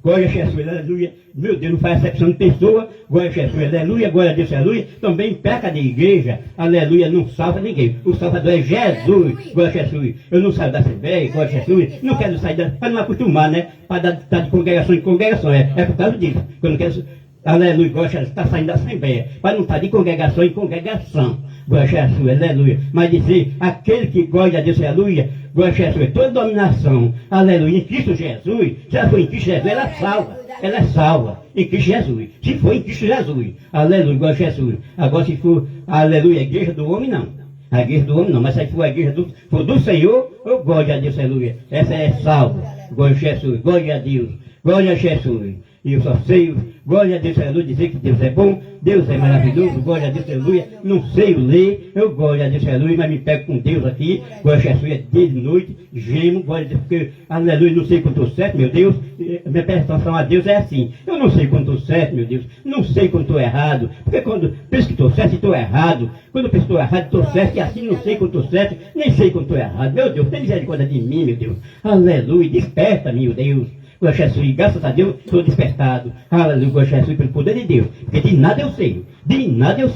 glória a Jesus, aleluia. Meu Deus, não faz acepção de pessoa. Glória a Jesus, aleluia. Glória a Deus, aleluia. Também peca de igreja, aleluia. Não salva ninguém. O salvador é Jesus. Glória a Jesus. Eu não saio da assembleia, glória a Jesus. Não quero sair para não acostumar, né? Para estar de congregação em congregação. É por causa disso. Eu não quero, aleluia. Glória a Jesus. Está saindo da assembleia. Para não estar de congregação em congregação. Glória a Jesus, aleluia. Mas dizer, aquele que glória a Deus, aleluia. Glória a Jesus, toda dominação, aleluia, em Cristo Jesus, se ela for em Cristo Jesus, ela é salva, em Cristo Jesus, se for em Cristo Jesus, aleluia, glória a Jesus. Agora se for, aleluia, a igreja do homem não, a igreja do homem não, mas se for a igreja do Senhor, oh, glória a Deus, aleluia, essa é salva, glória a Jesus, glória a Deus, glória a Jesus. E eu só sei, glória a Deus, aleluia, dizer que Deus é bom, Deus é maravilhoso, glória a Deus, aleluia. Não sei ler, eu glória a Deus, aleluia, mas me pego com Deus aqui, glória a Jesus, é dia e noite, gemo, glória a Deus, porque, aleluia, não sei quando estou certo, meu Deus, minha percepção a Deus é assim. Eu não sei quando estou certo, meu Deus, não sei quando estou errado, porque quando penso que estou certo, estou errado. Quando eu penso que estou errado, estou certo, e assim não sei quando estou certo, nem sei quando estou errado. Meu Deus, tem misericórdia de mim, meu Deus, aleluia, desperta, meu Deus. Glória a Jesus, graças a Deus, estou despertado. Aleluia, glória a Jesus, pelo poder de Deus. Porque de nada eu sei,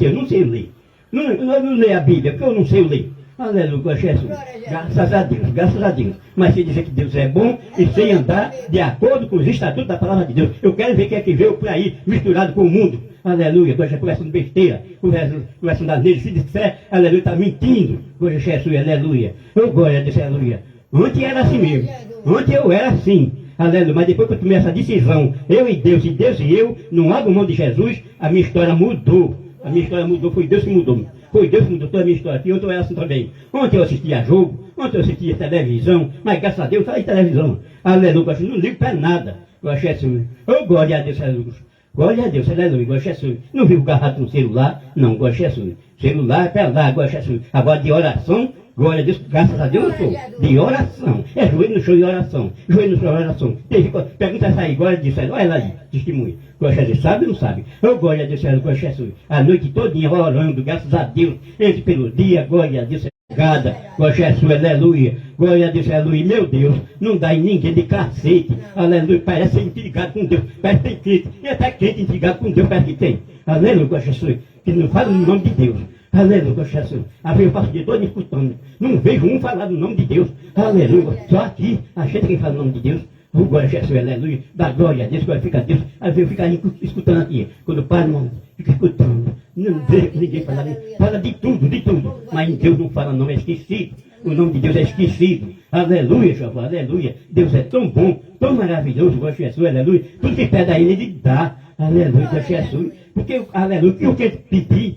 eu não sei ler. Não leio a Bíblia, porque eu não sei ler. Aleluia, glória a Jesus. Graças a Deus, graças a Deus. Mas se dizer que Deus é bom e sei andar de acordo com os estatutos da palavra de Deus. Eu quero ver quem é que veio por aí misturado com o mundo. Aleluia, glória a Jesus, conversando besteira, conversando das leis. Se disser, aleluia, está mentindo. Glória a Jesus, aleluia. Oh, glória a Deus, aleluia. Antes era assim mesmo. Antes eu era assim. Aleluia, mas depois que eu tomei essa decisão, eu e Deus e eu, não abro mão de Jesus, a minha história mudou. A minha história mudou, foi Deus que mudou. Foi Deus que mudou toda a minha história. E ontem eu era assim também. Ontem eu assistia jogo, ontem eu assistia televisão, mas graças a Deus, sai televisão. Aleluia, não ligo para nada. Glória a Jesus. Oh, glória a Deus, aleluia. Glória a Deus, aleluia, glória a Jesus. Não vivo garrado no celular, não, glória a Jesus. Celular é para lá, glória a Jesus. Agora de oração, glória a Deus, graças a Deus eu sou. De oração. É joelho no chão de oração. Joelho no chão de oração. Pergunta essa aí, glória a Deus, olha lá aí, testemunha. Glória a Deus, sabe ou não sabe? Oh, glória a Deus, glória a Jesus. A noite todinha orando, graças a Deus. Entre pelo dia, glória a Deus. Glória a Jesus, aleluia. Glória a Deus, aleluia. Meu Deus, não dá em ninguém de cacete. Aleluia, parece ser intrigado com Deus. Parece que tem crente. E até crente intrigado com Deus, parece que tem. Aleluia, glória a Jesus. Que não fala no nome de Deus. Aleluia, glória a Jesus. Aí eu passo o dia todo escutando. Não vejo um falar no nome de Deus. Aleluia. Só aqui, a gente que fala no nome de Deus. Oh, glória a Jesus, aleluia. Da glória a Deus, glorifica a Deus. Aí eu fico aí escutando aqui. Quando o Pai, irmão, fica escutando. Não vejo ninguém falar. Fala de tudo. Mas em Deus não fala, não, é esquecido. O nome de Deus é esquecido. Aleluia, Jeová, aleluia. Deus é tão bom, tão maravilhoso, glória a Jesus, aleluia. Tudo que pede a Ele dá. Aleluia, glória a Jesus. Porque, aleluia, o que eu pedir,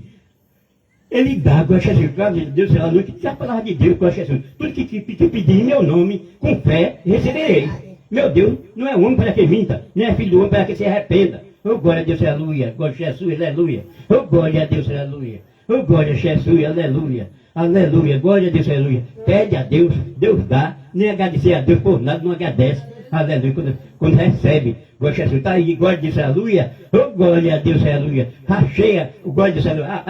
Ele dá, glória a Jesus, glória a Deus, aleluia. Que diz a palavra de Deus, glória a Jesus. Tudo que pedir em meu nome, com fé, receberei. Meu Deus, não é homem para que minta, nem é filho do homem para que se arrependa. Oh, glória a Deus, aleluia. Glória a Jesus, aleluia. Oh, glória a Deus, aleluia. Oh, glória a Jesus, aleluia. Aleluia, glória a Deus, aleluia. Pede a Deus, Deus dá. Nem agradecer a Deus por nada, não agradece. Aleluia, quando recebe. Glória a Jesus, está aí, glória a Deus, aleluia. Oh, glória a Deus, aleluia. Está cheia, glória a Deus, aleluia.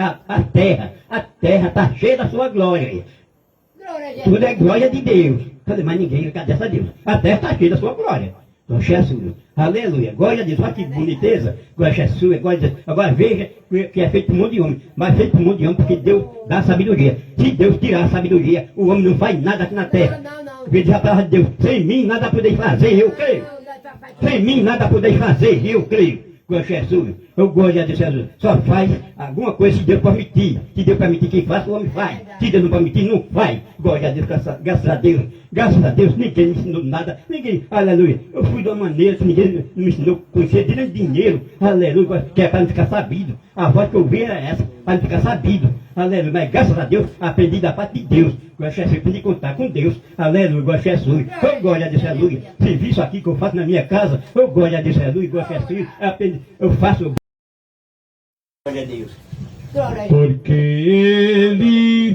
A terra está cheia da sua glória. Tudo é glória de Deus. Mas ninguém agradece a Deus. A terra está cheia da sua glória. Glória a Jesus. Aleluia. Glória a Deus. Olha que boniteza. Glória a Jesus. Glória a Deus. Agora veja que é feito por um monte de homem. Mas é feito por um monte de homem porque Deus dá a sabedoria. Se Deus tirar a sabedoria, o homem não faz nada aqui na terra. Porque diz a palavra de Deus. Sem mim nada podeis fazer, eu creio. Sem mim nada podeis fazer, eu creio. com Jesus. Eu gosto de Jesus. Só faz alguma coisa se Deus permitir. Se Deus permitir que faça, o homem faz. Se Deus não permitir, não faz. Gosto de Deus, graças a Deus. Graças a Deus, ninguém me ensinou nada. Ninguém, aleluia. Eu fui de uma maneira que ninguém me ensinou a conhecer nem dinheiro. Aleluia. Que é para não ficar sabido. A voz que eu vi era essa, para não ficar sabido. Aleluia. Mas graças a Deus, aprendi da parte de Deus. Gosto de Jesus, aprendi a contar com Deus. Aleluia. Gosto de Jesus. Eu gosto de Deus, aleluia. Serviço aqui que eu faço na minha casa, eu gosto de Deus, aleluia. Gosto de Jesus. Eu faço. Glória a Deus. Porque Ele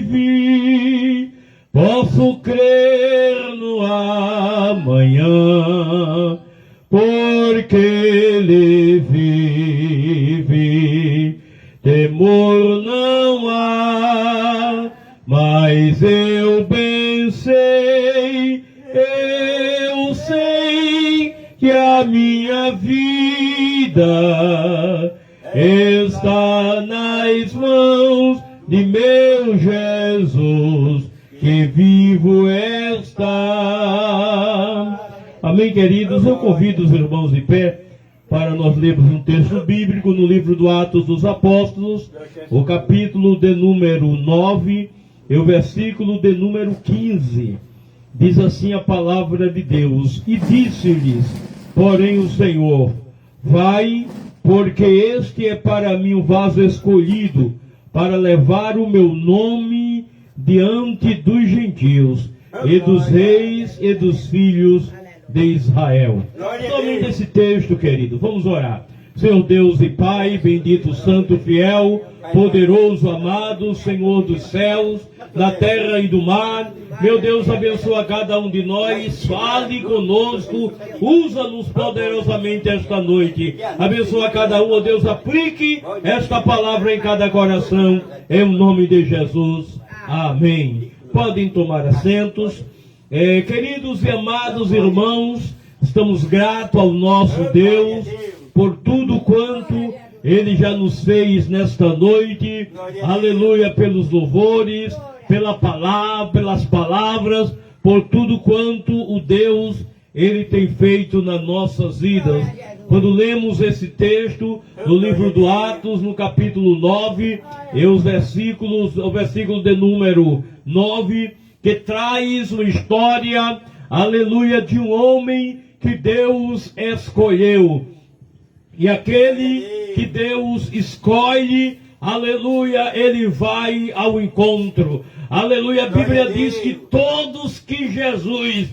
vive, posso crer no amanhã. Porque Ele vive, temor não há, mas eu bem sei, eu sei que a minha vida está nas mãos de meu Jesus, que vivo está. Amém, queridos? Eu convido os irmãos de pé para nós lermos um texto bíblico no livro do Atos dos Apóstolos, o capítulo de número 9 e o versículo de número 15. Diz assim a palavra de Deus: E disse-lhes, porém, o Senhor: Vai, porque este é para mim o vaso escolhido, para levar o meu nome diante dos gentios, e dos reis e dos filhos de Israel. Somente esse texto, querido, vamos orar. Senhor Deus e Pai, bendito, santo, fiel, poderoso, amado, Senhor dos céus, da terra e do mar, meu Deus, abençoa cada um de nós, fale conosco, usa-nos poderosamente esta noite, abençoa cada um, ó Deus, aplique esta palavra em cada coração, em nome de Jesus, amém. Podem tomar assentos. Queridos e amados irmãos, estamos gratos ao nosso Deus por tudo quanto Ele já nos fez nesta noite, aleluia, pelos louvores, pela palavra, pelas palavras, por tudo quanto o Deus, Ele tem feito nas nossas vidas. Quando lemos esse texto no livro do Atos, no capítulo 9, e o versículo de número 9, que traz uma história, aleluia, de um homem que Deus escolheu. E aquele que Deus escolhe, aleluia, ele vai ao encontro. Aleluia, a Bíblia diz que todos que Jesus,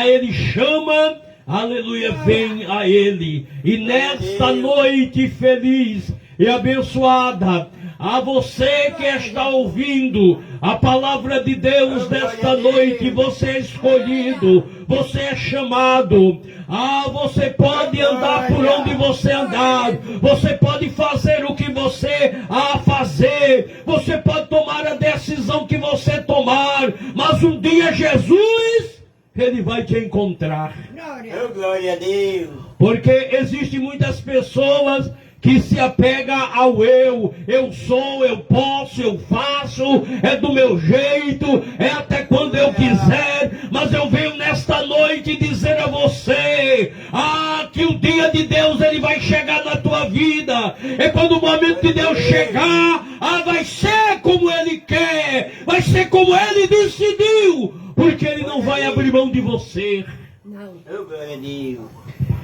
ele chama, aleluia, vem a ele. E nesta noite feliz e abençoada, a você que está ouvindo a palavra de Deus desta noite, você é escolhido, você é chamado. Você pode andar por onde você andar, você pode fazer o que você fazer, você pode tomar a decisão que você tomar, mas um dia Jesus, Ele vai te encontrar. Glória a Deus. Porque existem muitas pessoas que se apega ao eu sou, eu posso, eu faço, é do meu jeito, é até quando eu quiser, mas eu venho nesta noite dizer a você, que o dia de Deus ele vai chegar na tua vida, e quando o momento de Deus chegar, vai ser como Ele quer, vai ser como Ele decidiu, porque Ele não vai abrir mão de você. Glória a Deus.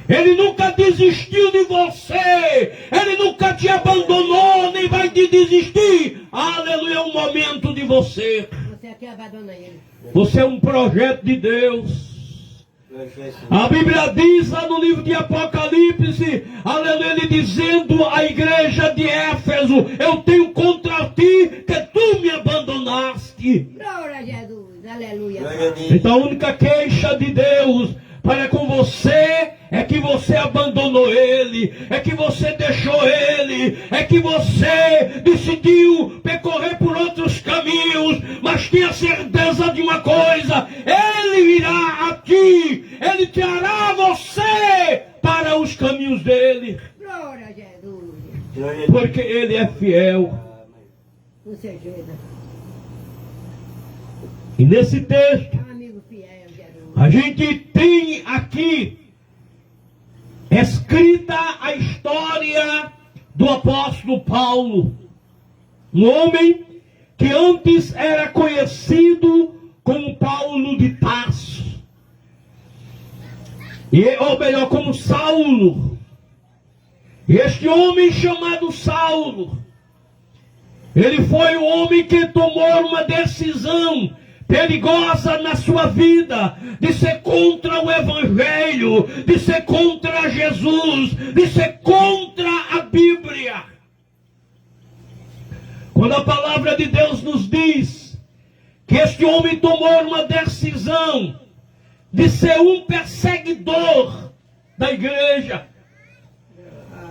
Ele nunca desistiu de você. Ele nunca te abandonou, nem vai te desistir. Aleluia, é um momento de você. Você aqui abandona ele. Você é um projeto de Deus. A Bíblia diz lá no livro de Apocalipse, aleluia, ele dizendo à igreja de Éfeso: eu tenho contra ti que tu me abandonaste. Glória a Jesus. Aleluia. Então a única queixa de Deus para com você é que você abandonou Ele, é que você deixou Ele, é que você decidiu percorrer por outros caminhos, mas tenha certeza de uma coisa: Ele virá a ti, Ele trará você para os caminhos dEle. Glória a Jesus. Porque Ele é fiel. Com certeza. E nesse texto, Amigo fiel, Jesus. a gente tem aqui escrita a história do apóstolo Paulo, um homem que antes era conhecido como Paulo de Tarso, ou melhor, como Saulo. Este homem chamado Saulo, ele foi o homem que tomou uma decisão perigosa na sua vida, de ser contra o Evangelho, de ser contra Jesus, de ser contra a Bíblia. Quando a palavra de Deus nos diz que este homem tomou uma decisão de ser um perseguidor da igreja,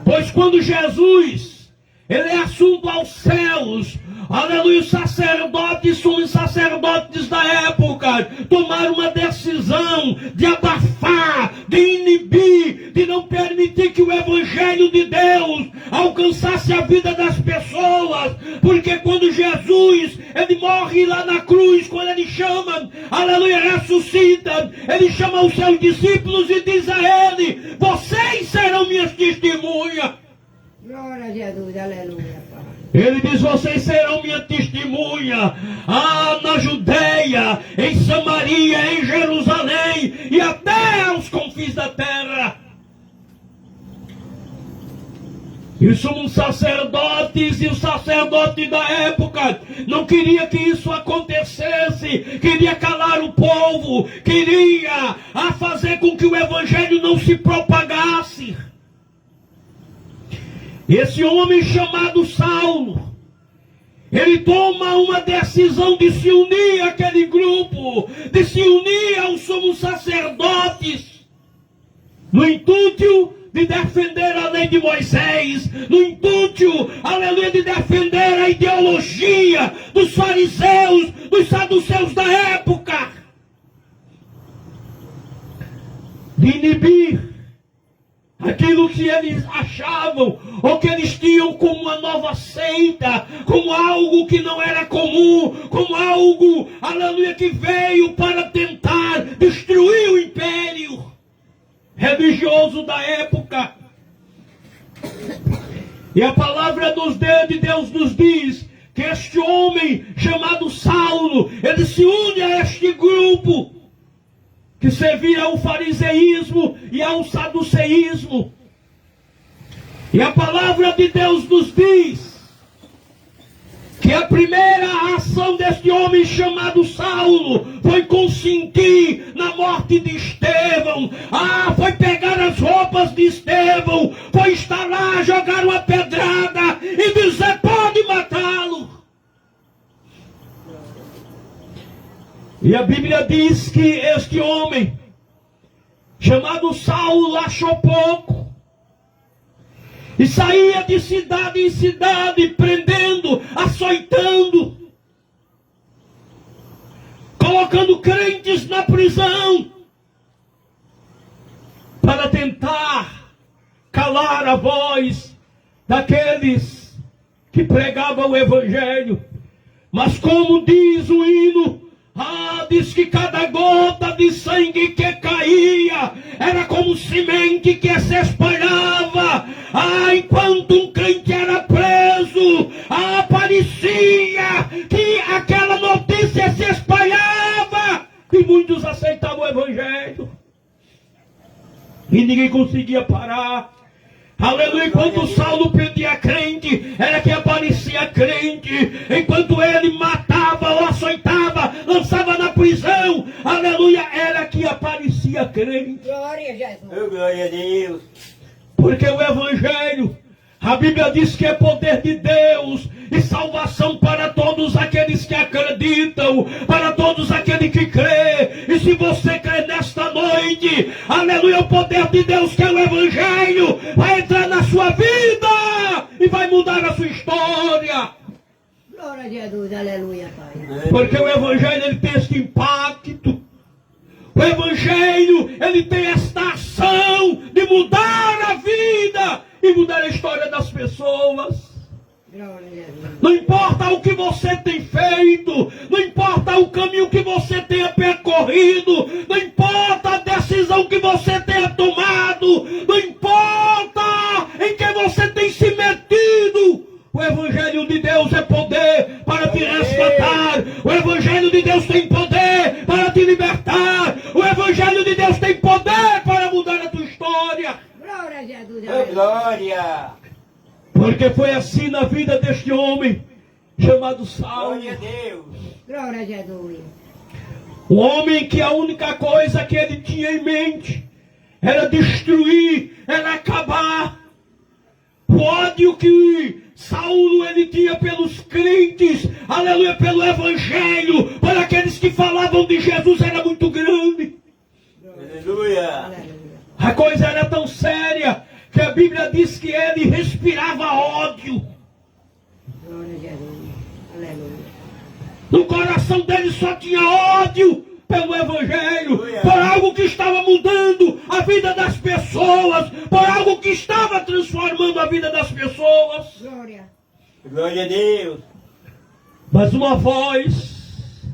pois quando Jesus, ele é assunto aos céus, aleluia, os sacerdotes, sumos sacerdotes da época, tomaram uma decisão de abafar, de inibir, de não permitir que o Evangelho de Deus alcançasse a vida das pessoas, porque quando Jesus, ele morre lá na cruz, quando ele chama, aleluia, ressuscita, ele chama os seus discípulos e diz a ele: vocês serão minhas testemunhas. Glória a Jesus, aleluia, Pai. Ele diz: vocês serão minha testemunha, na Judeia, em Samaria, em Jerusalém e até aos confins da terra. E os sumos sacerdotes e os sacerdotes da época não queria que isso acontecesse, queria calar o povo, queria fazer com que o evangelho não se propagasse. Esse homem chamado Saulo, ele toma uma decisão de se unir àquele grupo, de se unir aos sumos sacerdotes, no intuito de defender a lei de Moisés, no intuito, aleluia, de defender a ideologia dos fariseus, dos saduceus da época, de inibir aquilo que eles achavam, ou que eles tinham como uma nova seita, como algo que não era comum, como algo, aleluia, que veio para tentar destruir o império religioso da época. E a palavra de Deus nos diz que este homem chamado Saulo, ele se une a este grupo que servia ao fariseísmo e ao saduceísmo. E a palavra de Deus nos diz que a primeira ação deste homem chamado Saulo foi consentir na morte de Estevão. Foi pegar as roupas de Estevão, foi estar lá, jogar uma pedrada e dizer: pode matá-lo. E a Bíblia diz que este homem, chamado Saulo, achou pouco. E saía de cidade em cidade, prendendo, açoitando, colocando crentes na prisão, para tentar calar a voz daqueles que pregavam o Evangelho. Mas como diz o hino, diz que cada gota de sangue que caía era como semente que se espalhava. Enquanto um crente era preso, parecia que aquela notícia se espalhava e muitos aceitavam o Evangelho e ninguém conseguia parar. Aleluia. Enquanto Saulo prendia crente, era que aparecia crente. Enquanto ele matava ou açoitava, lançava na prisão, aleluia, era que aparecia crente. Glória a Jesus. Glória a Deus. Porque o Evangelho, a Bíblia diz que é poder de Deus e salvação para todos aqueles que acreditam, para todos aqueles que crê. E se você crê nesta noite, aleluia, o poder de Deus, que é o Evangelho, vai entrar na sua vida e vai mudar a sua história. Glória a Jesus, aleluia, Pai. Porque o Evangelho, ele tem este impacto. O Evangelho, ele tem esta ação de mudar a vida e mudar a história das pessoas. Não importa o que você tem feito, não importa o caminho que você tenha percorrido, não importa a decisão que você tenha tomado, não importa Deus é poder para te resgatar. O Evangelho de Deus tem poder para te libertar. O Evangelho de Deus tem poder para mudar a tua história. Glória a Jesus. Oh, glória. Porque foi assim na vida deste homem chamado Saulo. Glória a Deus. Glória a Jesus. Um homem que a única coisa que ele tinha em mente era destruir, era acabar. O ódio que Saulo ele tinha pelos crentes, aleluia, pelo Evangelho, para aqueles que falavam de Jesus era muito grande. Aleluia. A coisa era tão séria que a Bíblia diz que ele respirava ódio. Glória a Jesus. Aleluia. No coração dele só tinha ódio pelo Evangelho, por algo que estava mudando a vida das pessoas, por algo que estava transformando a vida das pessoas. Glória. Glória a Deus. Mas uma voz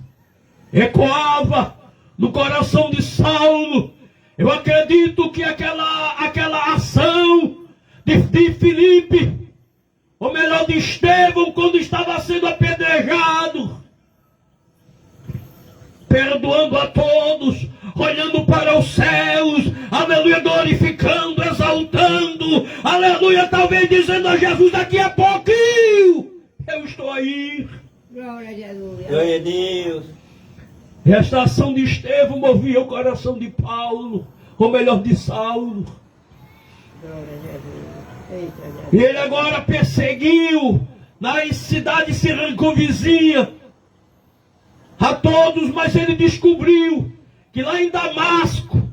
ecoava no coração de Saulo. Eu acredito que aquela ação de Filipe, ou melhor, de Estevão, quando estava sendo apedrejado, perdoando a todos, olhando para os céus, aleluia, glorificando, exaltando, aleluia, talvez dizendo a Jesus, daqui a pouquinho, eu estou aí. Glória a Jesus. Glória a Deus. Esta ação de Estevão movia o coração de Paulo, ou melhor, de Saulo. Glória a Jesus. Eita, Jesus. E ele agora perseguiu nas cidades circunvizinhas a todos, mas ele descobriu que lá em Damasco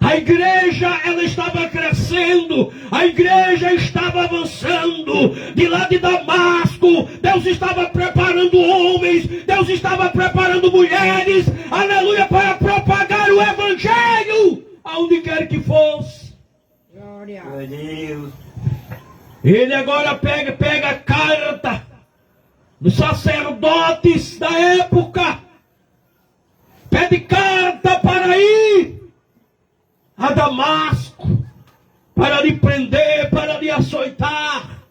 a igreja ela estava crescendo, a igreja estava avançando. De lá de Damasco, Deus estava preparando homens, Deus estava preparando mulheres, aleluia, para propagar o Evangelho aonde quer que fosse. Glória. Glória a Deus. Ele agora pega a carta dos sacerdotes da época, pede carta para ir a Damasco, para lhe prender, para lhe açoitar,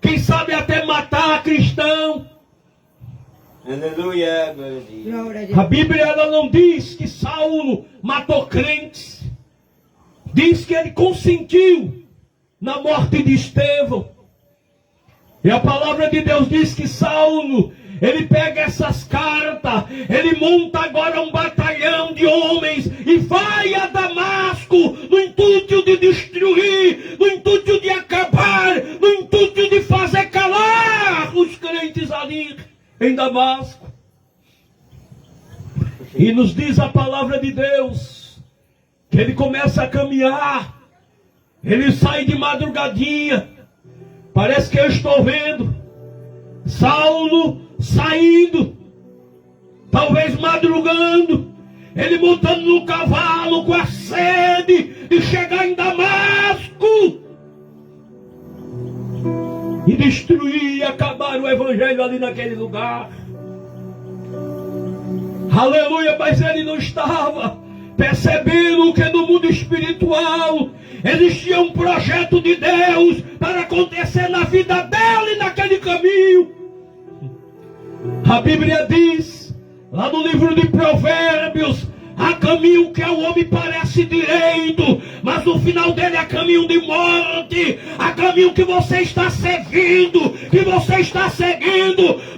quem sabe até matar cristão. Aleluia. Glória a Deus. Glória a A Deus. Bíblia ela não diz que Saulo matou crentes, diz que ele consentiu na morte de Estevão. E a palavra de Deus diz que Saulo, ele pega essas cartas, ele monta agora um batalhão de homens e vai a Damasco no intuito de destruir, no intuito de acabar, no intuito de fazer calar os crentes ali em Damasco. E nos diz a palavra de Deus que ele começa a caminhar, ele sai de madrugadinha. Parece que eu estou vendo Saulo saindo, talvez madrugando, ele montando no cavalo com a sede de chegar em Damasco e destruir e acabar o Evangelho ali naquele lugar. Aleluia, mas ele não estava percebendo que no mundo espiritual existia um projeto de Deus para acontecer na vida dele naquele caminho. A Bíblia diz, lá no livro de Provérbios, há caminho que ao homem parece direito, mas no final dele é caminho de morte. Há caminho que você está seguindo,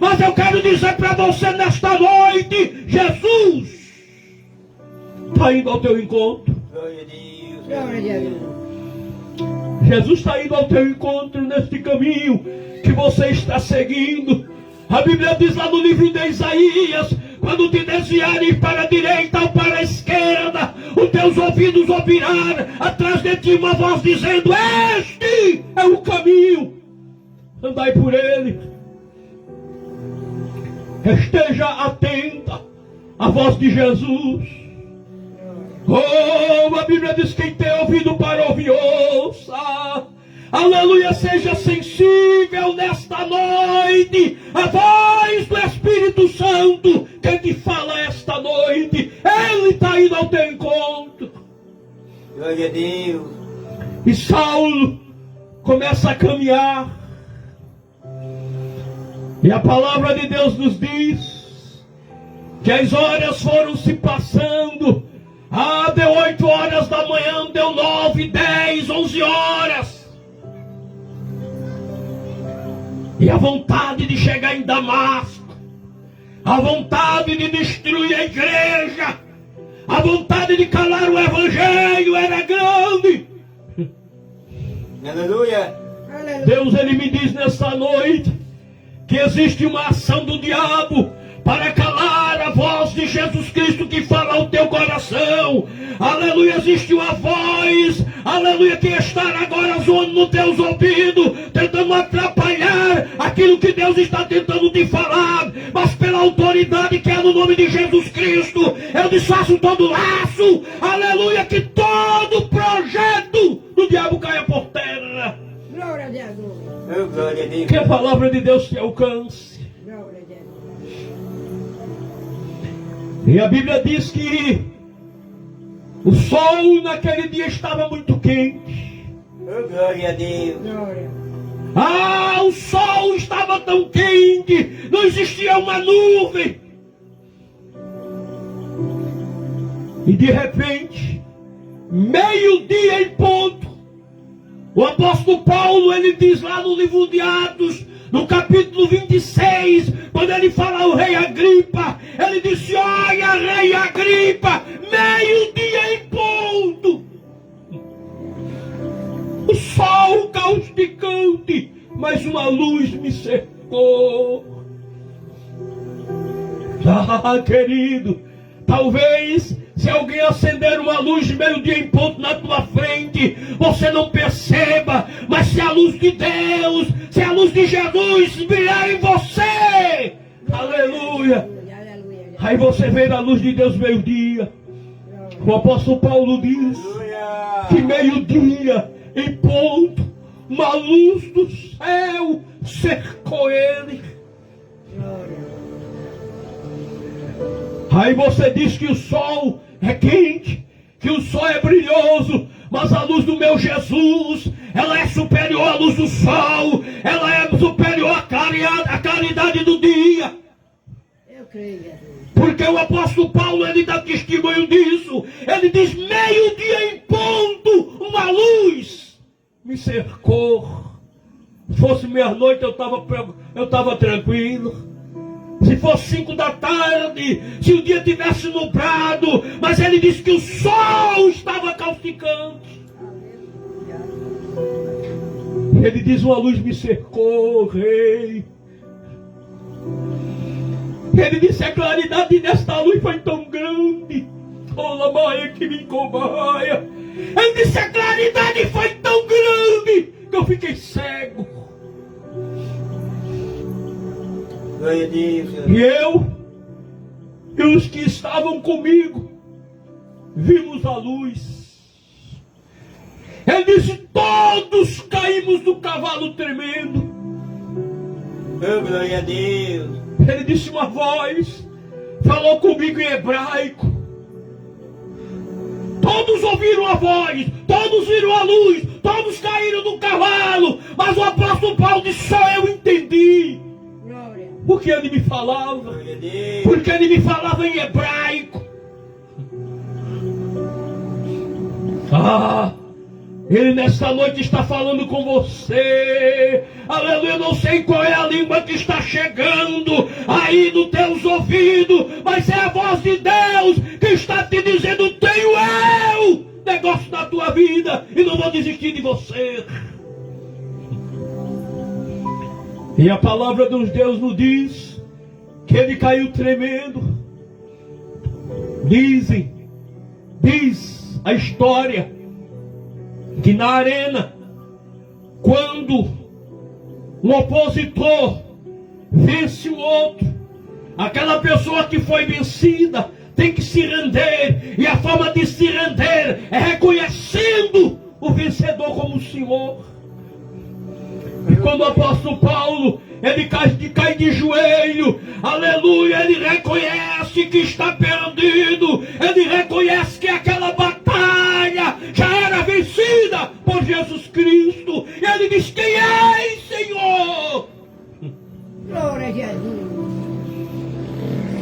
mas eu quero dizer para você nesta noite, Jesus está indo ao teu encontro. Glória a Deus. Glória a Deus. Jesus está indo ao teu encontro neste caminho que você está seguindo. A Bíblia diz lá no livro de Isaías, quando te desviares para a direita ou para a esquerda, os teus ouvidos ouvirão atrás de ti uma voz dizendo, este é o caminho, andai por ele. Esteja atenta à voz de Jesus. Oh, a Bíblia diz, quem tem ouvido para ouvir, ouça. Aleluia, seja sensível nesta noite à voz do Espírito Santo, quem te fala esta noite, ele está indo ao teu encontro. Glória a Deus. E Saulo começa a caminhar, E a palavra de Deus nos diz que as horas foram se passando. Deu 8 horas da manhã, deu 9, 10, 11 horas. E a vontade de chegar em Damasco, a vontade de destruir a igreja, a vontade de calar o evangelho era grande. Aleluia. Deus, Ele me diz nessa noite que existe uma ação do diabo para calar a voz de Jesus Cristo que fala ao teu coração. Aleluia, existe uma voz, aleluia, que está agora zoando nos teus ouvidos, tentando atrapalhar aquilo que Deus está tentando te falar, mas pela autoridade que é no nome de Jesus Cristo, eu desfaço todo laço, aleluia, que todo projeto do diabo caia por terra. Glória a Deus. Oh, glória a Deus. Que a palavra de Deus te alcance. Glória a Deus. E a Bíblia diz que o sol naquele dia estava muito quente. Oh, glória a Deus. Glória. O sol estava tão quente, não existia uma nuvem. E de repente, meio-dia em ponto, o apóstolo Paulo, ele diz lá no livro de Atos, no capítulo 26, quando ele fala ao rei Agripa, ele disse: olha, rei Agripa, meio-dia em ponto, o sol causticante, mas uma luz me cercou. Querido, talvez se alguém acender uma luz de meio-dia em ponto na tua frente, você não perceba, mas se a luz de Deus, se a luz de Jesus brilhar em você, aleluia, Aleluia. aí você vê a luz de Deus meio-dia. O apóstolo Paulo diz que meio-dia em ponto, uma luz do céu cercou ele. Aí você diz que o sol é quente, que o sol é brilhoso, mas a luz do meu Jesus, ela é superior à luz do sol, ela é superior à claridade do dia. Eu creio, Jesus. Porque o apóstolo Paulo, ele dá testemunho disso. Ele diz: meio-dia em ponto, uma luz me cercou. Se fosse meia-noite eu estava tranquilo. Se fosse 5 da tarde, se o dia tivesse nublado, mas ele disse que o sol estava causticante. Ele diz: uma luz me cercou, rei. Ele disse: a claridade desta luz foi tão grande. Olha, maia que me cobaia. Ele disse: a claridade foi tão grande que eu fiquei cego. Glória a Deus. E eu e os que estavam comigo vimos a luz. Ele disse: todos caímos do cavalo tremendo. Oh, glória a Deus. Ele disse: uma voz falou comigo em hebraico. Todos ouviram a voz, todos viram a luz, todos caíram do cavalo. Mas o apóstolo Paulo disse: só eu entendi. Glória. Porque ele me falava. Glória a Deus. Porque ele me falava em hebraico. Ele nesta noite está falando com você. Aleluia, eu não sei qual é a língua que está chegando aí nos teus ouvidos, mas é a voz de Deus que está te dizendo: tenho eu negócio na tua vida e não vou desistir de você. E a palavra dos Deus nos diz que ele caiu tremendo. Diz a história que na arena, quando um opositor vence o outro, aquela pessoa que foi vencida tem que se render, e a forma de se render é reconhecendo o vencedor como o Senhor. E quando o apóstolo Paulo, ele cai de joelho, aleluia, ele reconhece que está perdido, ele reconhece que aquela batalha já era vencida por Jesus Cristo, e ele diz: quem és, Senhor? Glória a Jesus.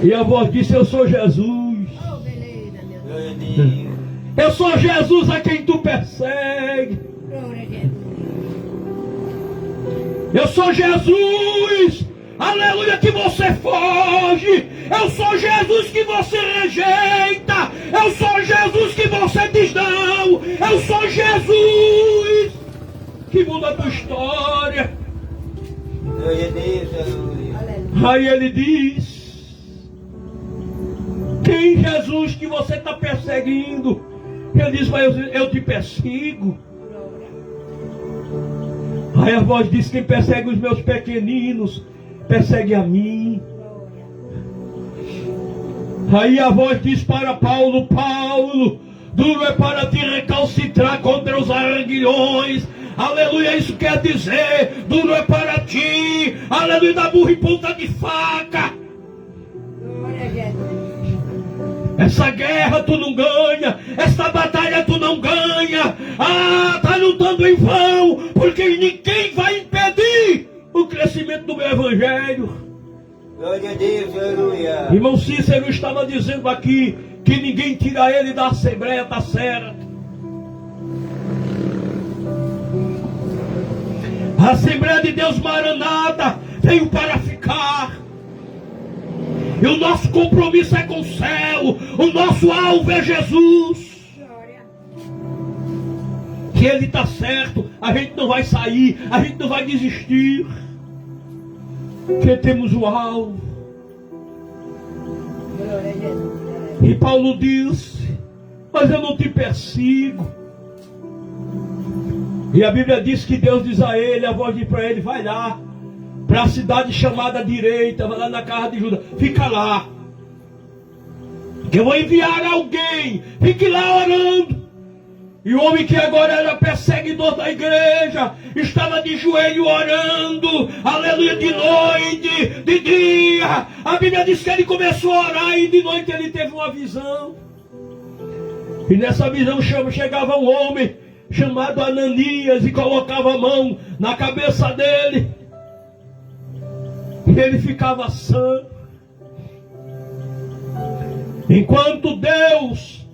E a voz disse: eu sou Jesus. Oh, beleza, meu Deus. Glória a Deus. Eu sou Jesus a quem tu persegue. Glória a Jesus. Eu sou Jesus, aleluia, que você foge. Eu sou Jesus que você rejeita. Eu sou Jesus que você diz não. Eu sou Jesus que muda a tua história. Glória a Deus, aleluia. Aleluia. Aí ele diz: quem Jesus que você está perseguindo? Ele diz: mas eu te persigo. Aí a voz diz: quem persegue os meus pequeninos, persegue a mim. Aí a voz diz para Paulo: Paulo, duro é para te recalcitrar contra os arguilhões. Aleluia, isso quer dizer, duro é para ti, aleluia, da burra e ponta de faca. Glória a Jesus. Essa guerra tu não ganha, essa batalha tu não ganha. Ah, tá lutando em vão, porque ninguém vai impedir o crescimento do meu evangelho. Glória a Deus, aleluia. Irmão Cícero estava dizendo aqui que ninguém tira ele da Assembleia, tá certo. A Assembleia de Deus Maranata veio para ficar. E o nosso compromisso é com o céu. O nosso alvo é Jesus. Glória. Que Ele está certo. A gente não vai sair. A gente não vai desistir. Porque temos o alvo. Glória a Jesus. E Paulo disse: mas eu não te persigo. E a Bíblia diz que Deus diz a ele, a voz diz para ele: vai lá para a cidade chamada direita, vai lá na casa de Judas, fica lá, que eu vou enviar alguém, fique lá orando. E o homem que agora era perseguidor da igreja, estava de joelho orando, aleluia, de noite, de dia. A Bíblia diz que ele começou a orar e de noite ele teve uma visão. E nessa visão chegava um homem chamado Ananias e colocava a mão na cabeça dele. E ele ficava sã. Enquanto Deus,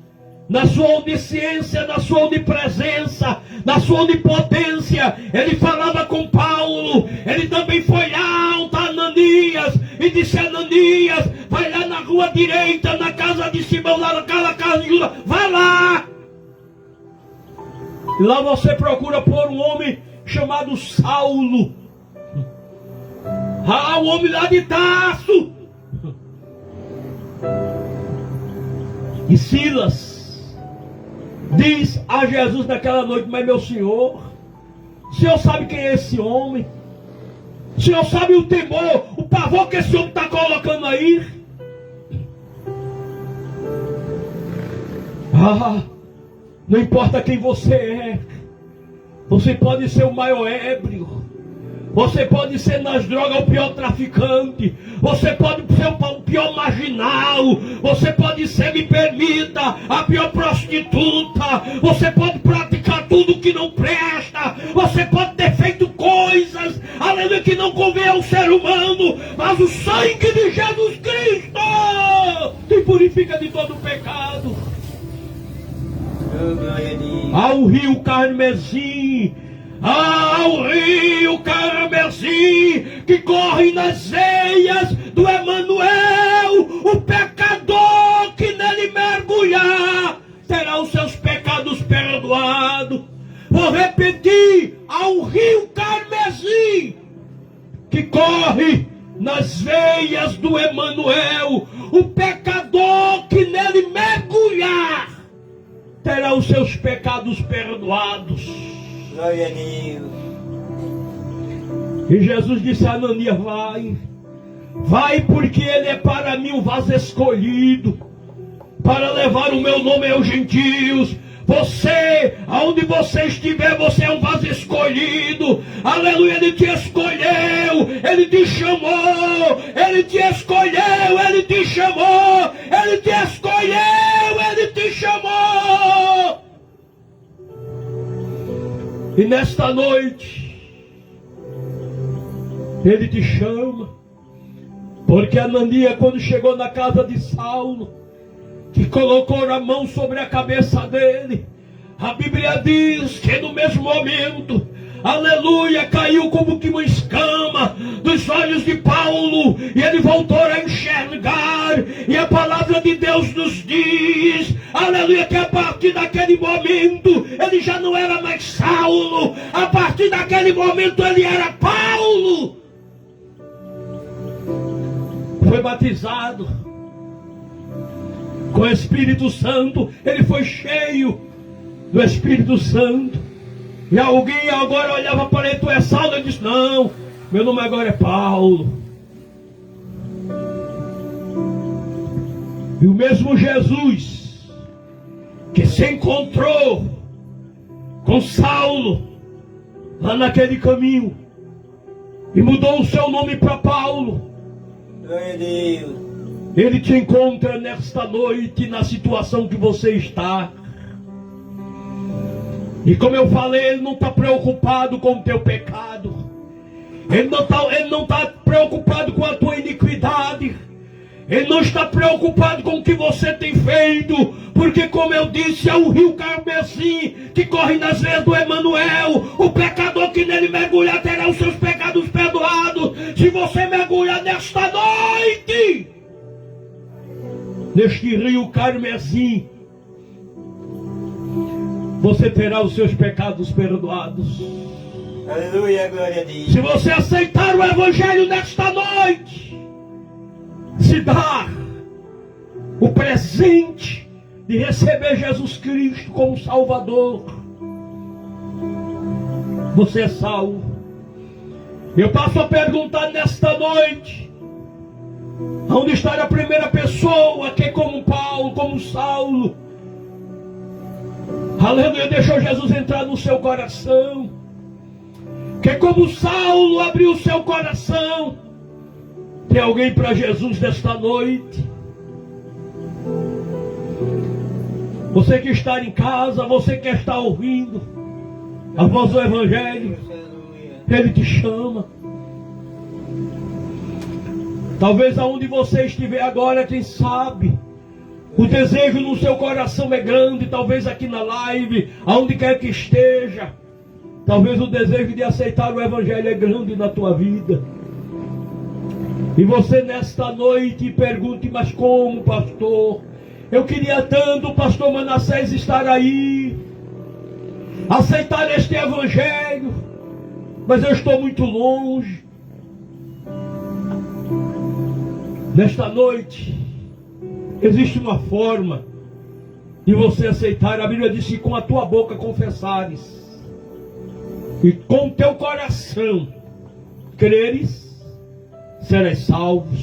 na sua onisciência, na sua onipresença, na sua onipotência, ele falava com Paulo. Ele também foi alto a Ananias e disse: Ananias, vai lá na rua direita, na casa de Simão, lá naquela casa de Judas, vai lá. E lá você procura por um homem chamado Saulo. Ah, um homem lá de Tarso. E Silas diz a Jesus naquela noite: mas meu senhor, o senhor sabe quem é esse homem? O senhor sabe o temor, o pavor que esse homem está colocando aí? Ah, não importa quem você é. Você pode ser o maior ébrio. Você pode ser nas drogas o pior traficante. Você pode ser o pior marginal. Você pode ser, me permita, a pior prostituta. Você pode praticar tudo que não presta. Você pode ter feito coisas, aleluia, que não convém ao ser humano. Mas o sangue de Jesus Cristo te purifica de todo pecado. Oh, glória a Deus. Ao rio Carmesim, ao rio Carmesim, que corre nas veias do Emanuel, o pecador que nele mergulhar terá os seus pecados perdoados. Vou repetir: ao rio Carmesim, que corre nas veias do Emanuel, o pecador que nele mergulhar terá os seus pecados perdoados. Glória a Deus. E Jesus disse a Ananias: vai, porque ele é para mim um vaso escolhido, para levar o meu nome aos gentios. Você, aonde você estiver, você é um vaso escolhido. Aleluia, ele te escolheu, ele te chamou, ele te escolheu, ele te chamou, ele te escolheu, ele te chamou. E nesta noite, Ele te chama. Porque Ananias, quando chegou na casa de Saulo, que colocou a mão sobre a cabeça dele, a Bíblia diz que no mesmo momento, aleluia, caiu como que uma escama dos olhos de Paulo, e ele voltou a enxergar. E a palavra de Deus nos diz, aleluia, que a partir daquele momento ele já não era mais Saulo, a partir daquele momento ele era Paulo. Foi batizado com o Espírito Santo, ele foi cheio do Espírito Santo. E alguém agora olhava para ele: tu é Saulo? Ele disse: não, meu nome agora é Paulo. E o mesmo Jesus que se encontrou com Saulo lá naquele caminho e mudou o seu nome para Paulo, Glória a Deus. ele te encontra nesta noite na situação que você está. E como eu falei, ele não está preocupado com o teu pecado. Ele não está preocupado com a tua iniquidade. Ele não está preocupado com o que você tem feito. Porque, como eu disse, é o rio Carmesim que corre nas veias do Emanuel. O pecador que nele mergulhar terá os seus pecados perdoados. Se você mergulhar nesta noite neste rio Carmesim, você terá os seus pecados perdoados. Aleluia, glória a Deus. Se você aceitar o Evangelho nesta noite, se dá o presente de receber Jesus Cristo como Salvador, você é salvo. Eu passo a perguntar nesta noite: onde está a primeira pessoa que é como Paulo, como Saulo? Aleluia, deixou Jesus entrar no seu coração. Que como Saulo abriu o seu coração. Tem alguém para Jesus nesta noite? Você que está em casa, você que está ouvindo a voz do Evangelho, Ele te chama. Talvez aonde você estiver agora, quem sabe, o desejo no seu coração é grande. Talvez aqui na live, aonde quer que esteja, talvez o desejo de aceitar o Evangelho é grande na tua vida. E você nesta noite pergunte: mas como, pastor? Eu queria tanto, pastor Manassés, estar aí, aceitar este Evangelho, mas eu estou muito longe. Nesta noite, existe uma forma de você aceitar. A Bíblia diz que com a tua boca confessares e com o teu coração creres, serás salvo.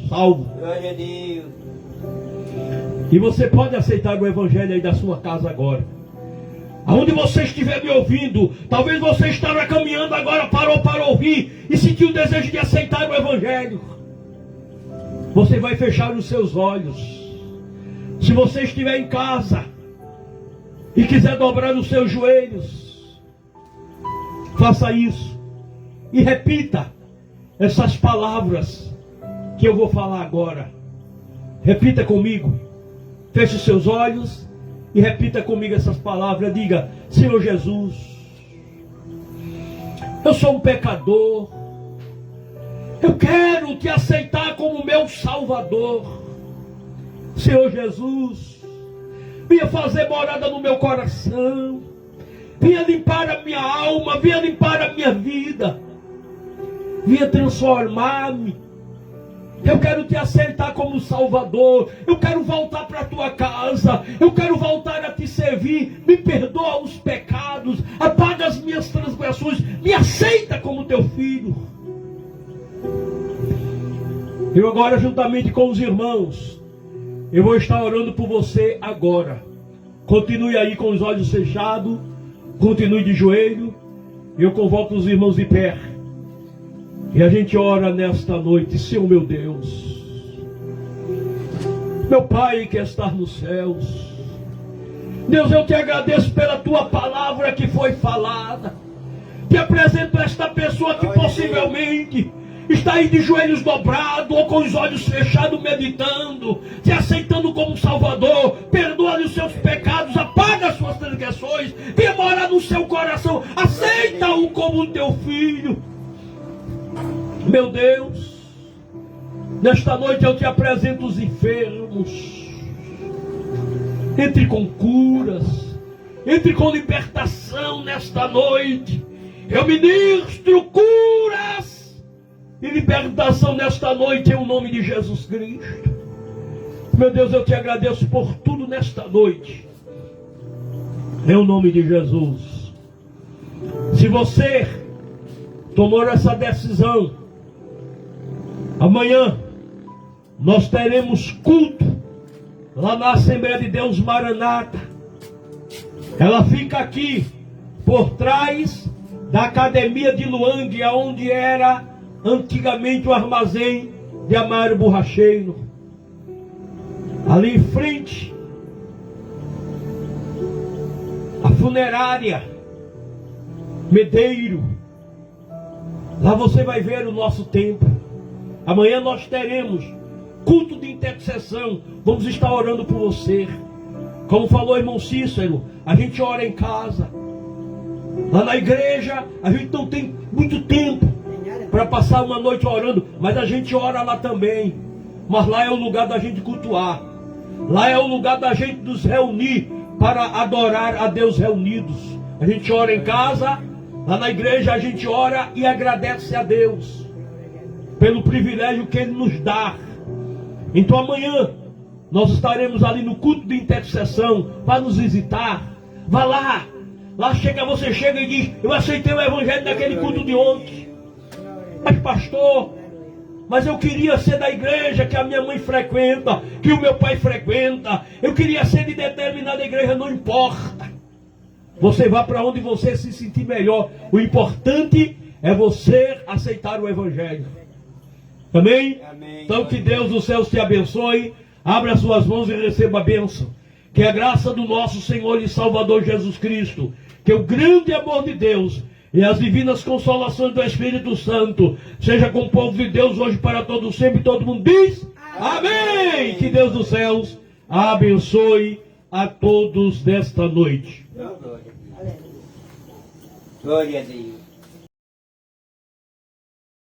Glória a Deus. E você pode aceitar o Evangelho aí da sua casa agora. Aonde você estiver me ouvindo, talvez você estava caminhando agora, parou para ouvir e sentiu o desejo de aceitar o Evangelho. Você vai fechar os seus olhos. Se você estiver em casa e quiser dobrar os seus joelhos, faça isso e repita essas palavras que eu vou falar agora. Repita comigo. Feche os seus olhos e repita comigo essas palavras. Diga: Senhor Jesus, eu sou um pecador. Eu quero te aceitar como meu Salvador. Senhor Jesus, venha fazer morada no meu coração. Venha limpar a minha alma. Venha limpar a minha vida. Venha transformar-me. Eu quero te aceitar como Salvador. Eu quero voltar para a tua casa. Eu quero voltar a te servir. Me perdoa os pecados. Apaga as minhas transgressões. Me aceita como teu filho. Eu agora, juntamente com os irmãos, eu vou estar orando por você agora. Continue aí com os olhos fechados. Continue de joelho. Eu convoco os irmãos de pé. E a gente ora nesta noite. Senhor meu Deus, meu Pai que está nos céus, Deus, eu te agradeço pela tua palavra que foi falada. Te apresento esta pessoa que possivelmente está aí de joelhos dobrados ou com os olhos fechados meditando, te aceitando como Salvador, perdoa-lhe os seus pecados, apaga as suas transgressões, que mora no seu coração, aceita-o como teu filho. Meu Deus, nesta noite eu te apresento os enfermos. Entre com curas, entre com libertação nesta noite. Eu ministro curas e libertação nesta noite em o nome de Jesus Cristo. Meu Deus, eu te agradeço por tudo nesta noite, em o nome de Jesus. Se você tomou essa decisão, amanhã nós teremos culto lá na Assembleia de Deus Maranata. Ela fica aqui por trás da Academia de Luang, onde era antigamente o armazém de Amário Borracheiro. Ali em frente, a funerária Medeiro. Lá você vai ver o nosso templo. Amanhã nós teremos culto de intercessão. Vamos estar orando por você. Como falou o irmão Cícero, a gente ora em casa. Lá na igreja, a gente não tem muito tempo para passar uma noite orando, mas a gente ora lá também. Mas lá é o lugar da gente cultuar. Lá é o lugar da gente nos reunir para adorar a Deus reunidos. A gente ora em casa, lá na igreja a gente ora e agradece a Deus pelo privilégio que Ele nos dá. Então amanhã nós estaremos ali no culto de intercessão. Vá nos visitar. Vá lá. Lá você chega e diz: eu aceitei o evangelho daquele culto de ontem. Mas pastor, mas eu queria ser da igreja que a minha mãe frequenta, que o meu pai frequenta. Eu queria ser de determinada igreja. Não importa. Você vá para onde você se sentir melhor. O importante é você aceitar o evangelho. Amém? Amém. Então que Deus dos céus te abençoe. Abra suas mãos e receba a bênção. Que a graça do nosso Senhor e Salvador Jesus Cristo, que o grande amor de Deus e as divinas consolações do Espírito Santo seja com o povo de Deus hoje para todos sempre. Todo mundo diz amém. Que Deus dos céus abençoe a todos desta noite. Glória a Deus.